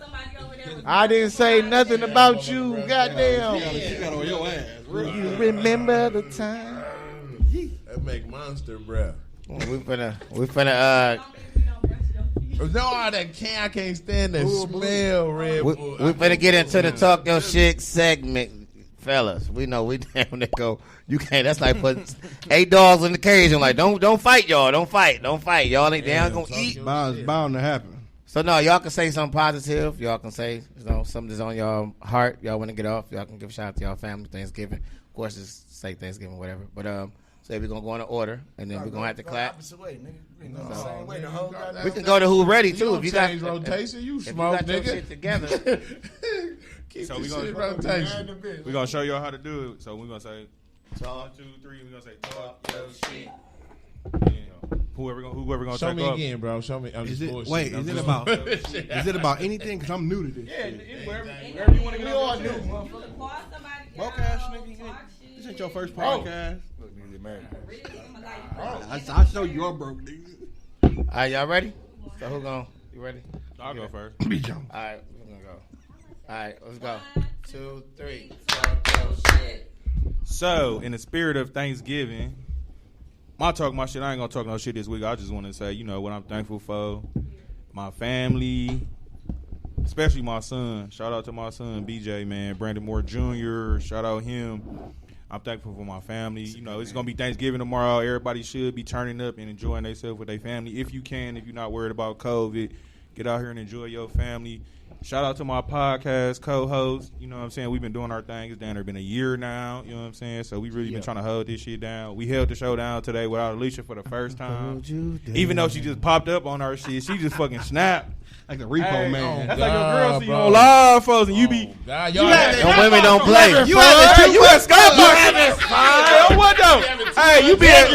Somebody over there was I didn't say nothing about you. Goddamn. She got on your ass. You remember the time? That make monster breath. We finna Don't think we don't brush your teeth. No, I can't stand that smell, Red we Bull. finna get into the Talk Your Shit segment, fellas. We know we down to go. You can't. That's like putting 8 dogs in the cage and like don't fight, y'all. Don't fight. Y'all ain't down gonna eat. Bound to happen. So no, y'all can say something positive. Y'all can say something that's on y'all heart. Y'all want to get off. Y'all can give a shout out to y'all family. Thanksgiving, of course, just say Thanksgiving, whatever. But so we're gonna go in order, and then we're gonna have to clap. We can go to who ready too. If you got change rotation, you if you smoke, got your nigga. shit together. Keep So the we shit gonna- in rotation. We're gonna show y'all how to do it. So we're gonna say Talk 1, 2, 3. We're gonna say talk your shit. Yeah. Whoever gonna Show take me up. again, bro. Show me. I'm Is just it? bullshit. Wait. I'm Is it just about? bullshit. Is it about anything? Because I'm new to this. Yeah, shit. wherever you want to get all on. new. Call somebody Woke ass out, nigga, talk you shit. ain't your first podcast. Look, nigga, get married. I show your broke niggas. All right, y'all ready? So who going? You ready? I'll go first. All right, we're gonna go. All right, let's go. 2, 3. So, in the spirit of Thanksgiving, my shit, I ain't gonna talk no shit this week. I just want to say, you know, what I'm thankful for. My family, especially my son. Shout out to my son, BJ, man. Brandon Moore Jr., shout out him. I'm thankful for my family. You know, it's going to be Thanksgiving tomorrow. Everybody should be turning up and enjoying themselves with their family. If you can, if you're not worried about COVID, get out here and enjoy your family. Shout out to my podcast co-host. You know what I'm saying? We've been doing our thing. It's down there been a year now. You know what I'm saying? So we really been trying to hold this shit down. We held the show down today without Allicia for the first time. Even though she just popped up on our shit, she just fucking snapped. Like the repo man. That's like your girl see you on live, folks, and you be. God, Them women don't play. You at Skybox. What though? Hey, you be at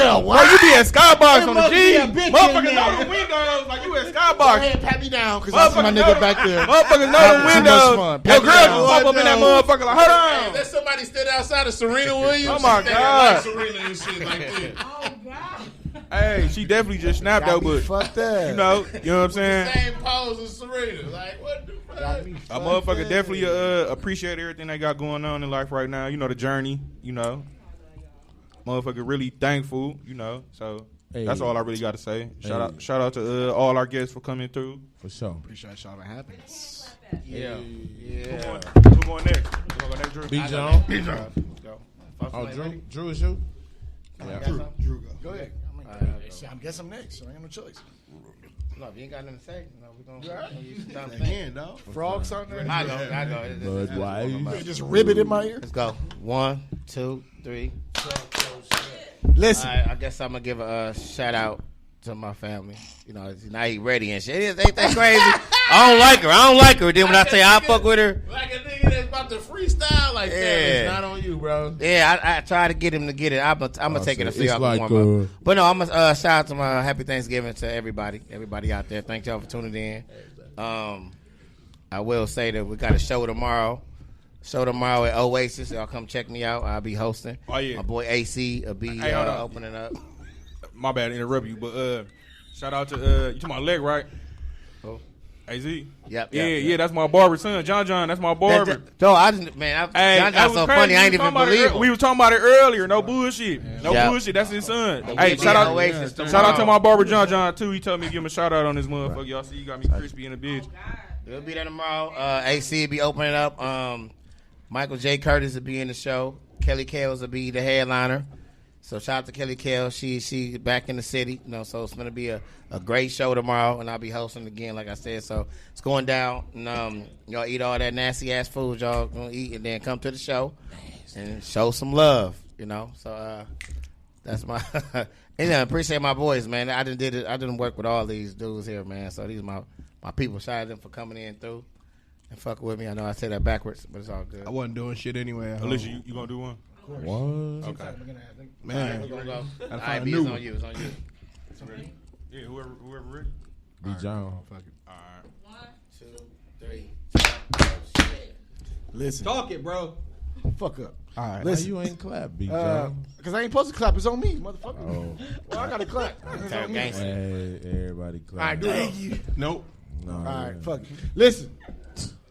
Skybox on the G. Motherfuckers know the windows. Like you at Skybox. Pat me down, because I see my nigga back there. Motherfuckers know the windows. Your girl just pop up in that motherfucker like, hold on. There's somebody stood outside of Serena Williams. Oh my God. Serena and shit like that. Oh, God. Hey, she definitely just snapped though, but Fuck that. you know what I'm saying? Same pose as Serena. Like, what the fuck? A motherfucker definitely appreciate everything they got going on in life right now. You know, the journey, you know. Motherfucker really thankful, you know. So that's all I really got to say. Shout out to all our guests for coming through. For sure. Appreciate y'all for happiness. Yeah. Who going next? You gonna go next, Drew? B. John. Let's go. Oh, Drew is you? Yeah. Drew go. Go ahead. I guess I'm next, so I ain't no choice. No, if you ain't got nothing to say, no, we're gonna use some time to Again, dog. Frogs on there? I go. But why? Just ribbit in my ear. Let's go. 1, 2, 3. Listen. I guess I'm gonna give a shout out to my family. You know, now he ready and shit. Ain't that crazy? I don't like her. Then when I say I fuck with her, Like a nigga that's about to freestyle like that. It's not on you, bro. yeah, I try to get him to get it. I'm gonna take it a few it's hours like, warm up. But no, I'm gonna shout out to my happy Thanksgiving to everybody out there. Thank y'all for tuning in. I will say that we got a show tomorrow. At Oasis. Y'all come check me out. I'll be hosting. Oh, yeah. My boy AC will be Hey, hold on. opening up. My bad to interrupt you, but shout out to you talking about Leg, right? Who? AZ. Yep. Yeah, that's my barber son, John. That's my barber. John so funny. I ain't even believe him. We was talking about it earlier. No bullshit. Bullshit. That's his son. Hey, shout out to my barber, John too. He told me to give him a shout out on this motherfucker. Y'all see, you got me crispy in the bitch. We'll be there tomorrow. AC will be opening up. Michael J. Curtis will be in the show. Kelly Kales will be the headliner. So shout out to Kelly Kales. She back in the city. You know, so it's gonna be a great show tomorrow, and I'll be hosting again, like I said. So it's going down. And, y'all eat all that nasty ass food y'all gonna eat, and then come to the show and show some love. You know, so that's my. And I appreciate my boys, man. I didn't work with all these dudes here, man. So these are my people. Shout out to them for coming in through and fucking with me. I know I said that backwards, but it's all good. I wasn't doing shit anyway. Alicia, you gonna do one? What? Okay. Man, We're gonna go. gotta All find right, a B, new it's one. on you. It's on you. Yeah, whoever ready. B. John. Fuck it. All right. 1, 2, 3. Listen. Talk it, bro. Fuck up. All right. Why Listen. you ain't clap, B. John? Because I ain't supposed to clap. It's on me, motherfucker. Oh. Well, I got to clap. It's on me. Gangster. Hey, everybody clap. All right, do it. Nope. No, All right, fuck it. Listen,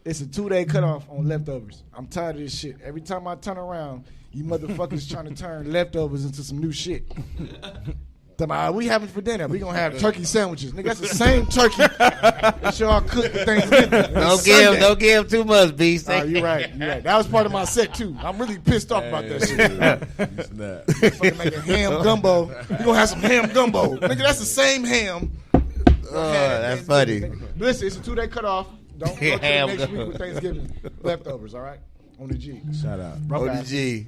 it's a 2-day cutoff on leftovers. I'm tired of this shit. Every time I turn around, you motherfuckers trying to turn leftovers into some new shit. We having for dinner. We gonna have turkey sandwiches. Nigga, that's the same turkey that y'all cooked for Thanksgiving. Don't give too much, B. You're right. That was part of my set too. I'm really pissed off about that shit. You snap. Fucking making ham gumbo. You gonna have some ham gumbo. Nigga, that's the same ham. That's funny. Listen, it's a 2-day cutoff. Don't go to the Ham next gumbo. week with Thanksgiving leftovers, all right? On the G. Shout out. ODG.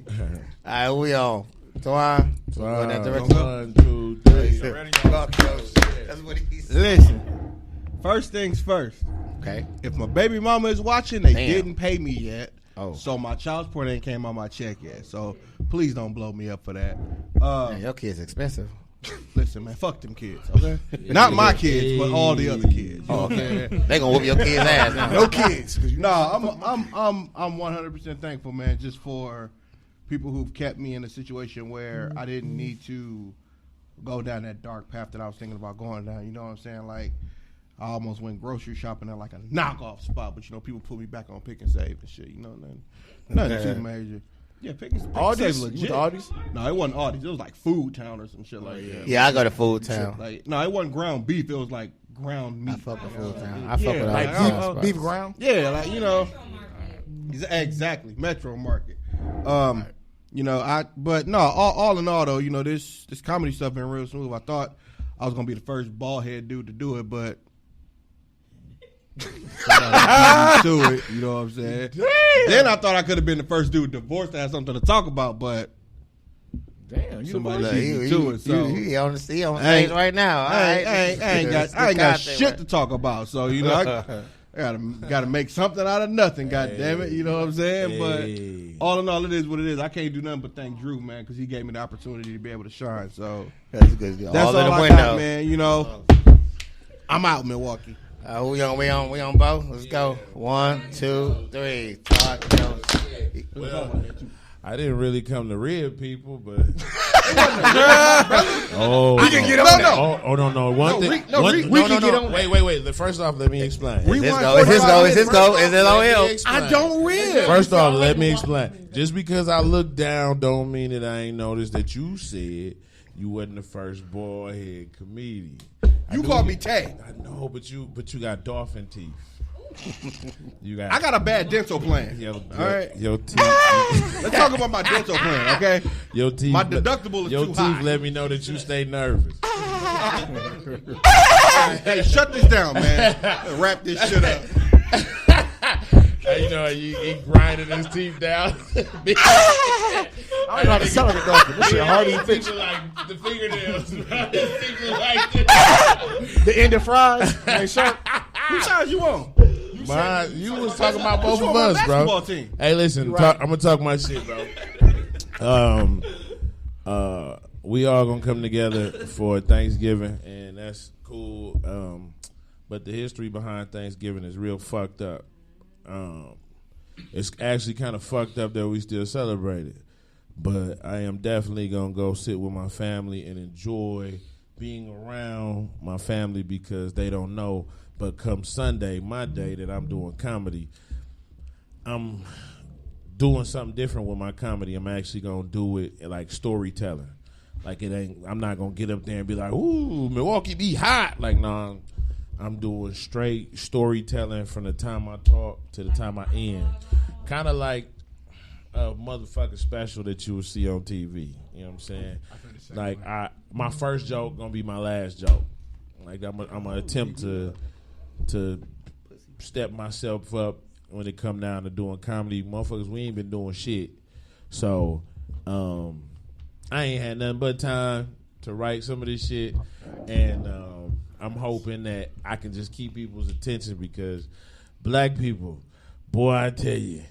All right, we on. Twan. Going that direction. 1, 2, 3. Ready? That's what he said. Listen. First things first. Okay. If my baby mama is watching, they Damn. didn't pay me yet. Oh. So my child support ain't came on my check yet. So please don't blow me up for that. Man, your kid's expensive. Listen, man, fuck them kids, okay? Not my kids, but all the other kids. Oh, okay. They gonna whoop your kid's ass. Now. No kids. No, I'm 100% thankful, man, just for people who've kept me in a situation where I didn't need to go down that dark path that I was thinking about going down. You know what I'm saying? Like, I almost went grocery shopping at like a knockoff spot, but people put me back on Pick and Save and shit. You know, nothing too major. Yeah, Pick and Save legit. Aldi's? No, it wasn't Aldi's. It was like Food Town or some shit like that. Yeah, I go to Food Town. No, it wasn't ground beef. It was like ground meat. I fuck with Food Town. I fuck with like beef ground. Yeah, like exactly Metro Market. But all in all though, this comedy stuff been real smooth. I thought I was gonna be the first bald head dude to do it, but to it, you know what I'm saying? Damn. Then I thought I could have been the first dude divorced to have something to talk about, but damn, somebody beat me to it. So he on the stage right now. I ain't got shit to talk about. So I gotta make something out of nothing. God damn it, you know what I'm saying? But all in all, it is what it is. I can't do nothing but thank Drew, man, because he gave me the opportunity to be able to shine. So that's good. That's all I got, man. I'm out, Milwaukee. We on Bo. Let's go. 1, 2, 3. Talk your shit. I didn't really come to rib people, but we can get on that. No. One thing. We can get on. Wait. First off, let me explain. Is this go? Is it on him? I don't rib. First off, let me explain. Just because I look down, don't mean that I ain't noticed that you said you wasn't the first bald head comedian. You called me Tay. I know, but you got dolphin teeth. I got a bad dental plan. Your teeth. Let's talk about my dental plan, okay? Your teeth. My deductible is too high. Your teeth let me know that you stay nervous. Hey, shut this down, man. Wrap this shit up. He grinding his teeth down. I don't know how to sound like a dolphin. This shit hard to fix. Like the fingernails. His teeth look like the end of fries. Hey, sharp. Whose side you on? You was talking about both of us, bro. Team. Hey, listen, I'm gonna talk my shit, bro. We all gonna come together for Thanksgiving, and that's cool. But the history behind Thanksgiving is real fucked up. It's actually kind of fucked up that we still celebrate it. But I am definitely gonna go sit with my family and enjoy being around my family because they don't know. But come Sunday, my day that I'm doing comedy, I'm doing something different with my comedy. I'm actually gonna do it like storytelling. Like I'm not gonna get up there and be like, "Ooh, Milwaukee be hot." Like, no, I'm doing straight storytelling from the time I talk to the time I end. Kind of like a motherfucking special that you will see on TV. You know what I'm saying? Like my first joke gonna be my last joke. Like I'm gonna attempt to step myself up when it come down to doing comedy. Motherfuckers, we ain't been doing shit. So I ain't had nothing but time to write some of this shit. And I'm hoping that I can just keep people's attention because black people, boy, I tell you,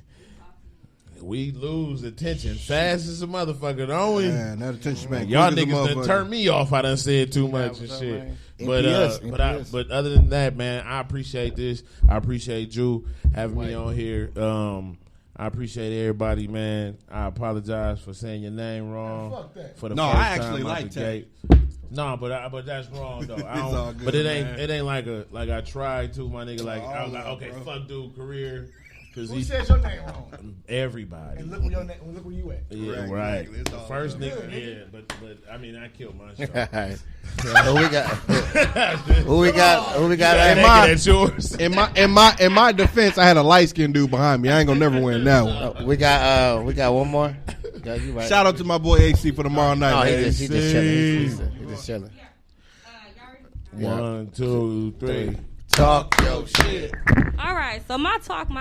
we lose attention fast as a motherfucker, don't we? Man, that attention span. Y'all niggas done turned me off. I done said too much and shit. But other than that, man, I appreciate this. I appreciate Drew having me on here. I appreciate everybody, man. I apologize for saying your name wrong. Fuck that. For the no, first I actually time like that. No, but that's wrong though. I don't, all good, but it man. ain't like I tried to, my nigga. Like I was like, okay, bro. Fuck dude, career. Who said your name wrong? Everybody. And look where you at. Yeah, right. The first nigga, yeah, but I mean, I killed myself. Who we got? Who we got? In my defense, I had a light skinned dude behind me. I ain't gonna never win that one. We got one more. You right. Shout out to my boy AC for tomorrow night. No, man. he just chilling. He just chilling. 1, 2, 3. Talk your shit. All right, so my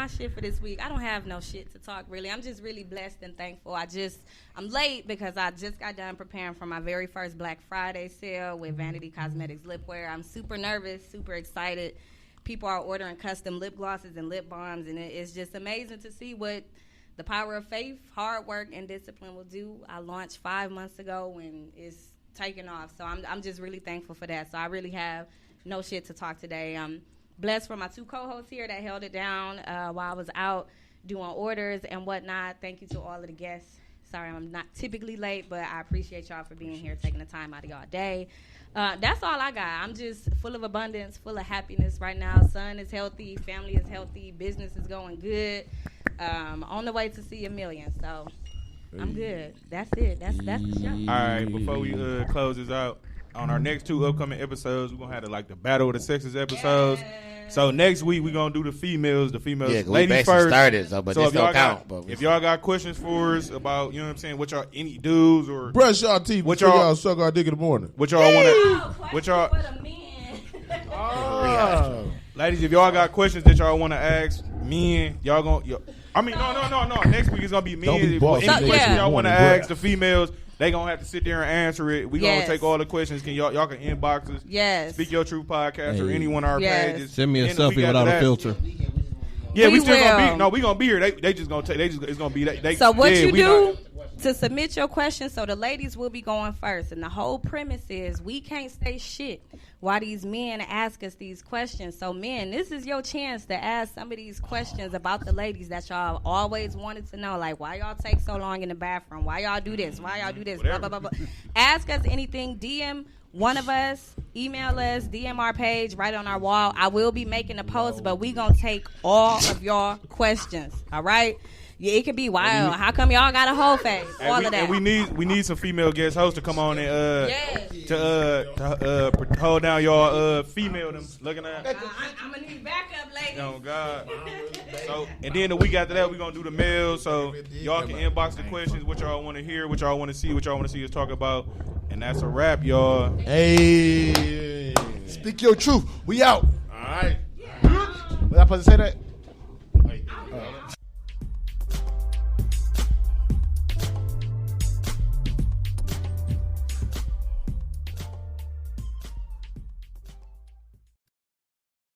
shit for this week. I don't have no shit to talk, really. I'm just really blessed and thankful. I'm late because I just got done preparing for my very first Black Friday sale with Vanity Cosmetics Lip Wear. I'm super nervous, super excited. People are ordering custom lip glosses and lip balms, and it's just amazing to see what the power of faith, hard work, and discipline will do. I launched 5 months ago, and it's taking off. So I'm just really thankful for that. So I really have no shit to talk today. I'm blessed for my 2 co-hosts here that held it down while I was out doing orders and whatnot. Thank you to all of the guests. sorry I'm not typically late, but I appreciate y'all for being here, taking the time out of y'all day. That's all I got. I'm just full of abundance, full of happiness right now. Son is healthy, family is healthy, business is going good. On the way to see 1 million, so I'm good. That's it. That's the show. All right, before we close this out, on our next 2 upcoming episodes, we're gonna have the Battle of the Sexes episodes. So next week we're gonna do the females. The females, Yeah, we ladies basically first. started, so, but So this if y'all don't count. got, But if y'all got questions for us about, you know what I'm saying, what y'all, any dudes or Brush y'all teeth What before y'all- y'all suck our dick in the morning. what y'all want Oh, to, what y'all, question for the men. Oh. ladies, if y'all got questions that y'all want to ask men, y'all gonna. I mean, no. Next week is gonna be men. Don't be If boss. any So, question yeah. y'all want to Morning ask the females, they gonna have to sit there and answer it. We Yes. gonna take all the questions. Can y'all can inbox us? Yes. Speak Your Truth podcast or Hey. any one of our Yes. pages. Send me a Then the week selfie after without a that- filter. Yeah, we We still gonna will. be. No, we gonna be here. They just gonna take. It's gonna be. They, So what yeah, you we do not- to submit your questions, so the ladies will be going first, and the whole premise is we can't say shit while these men ask us these questions. So men, this is your chance to ask some of these questions about the ladies that y'all always wanted to know, like why y'all take so long in the bathroom, why y'all do this, why y'all do this, blah, blah, blah, blah. Ask us anything. DM one of us, email us, DM our page right on our wall. I will be making a post, but we gonna take all of your questions. All right. Yeah, it could be wild. How come y'all got a whole face? And All we, of that. and we need some female guest hosts to come on and Yes. to hold down y'all female them looking at. I'm gonna need backup, ladies. Oh God. So and then the week after that we're gonna do the mails. So y'all can inbox the questions, what y'all want to hear, what y'all want to see, what y'all want to see us talk about. And that's a wrap, y'all. Hey. Speak your truth. We out. All right. Was I supposed to say that?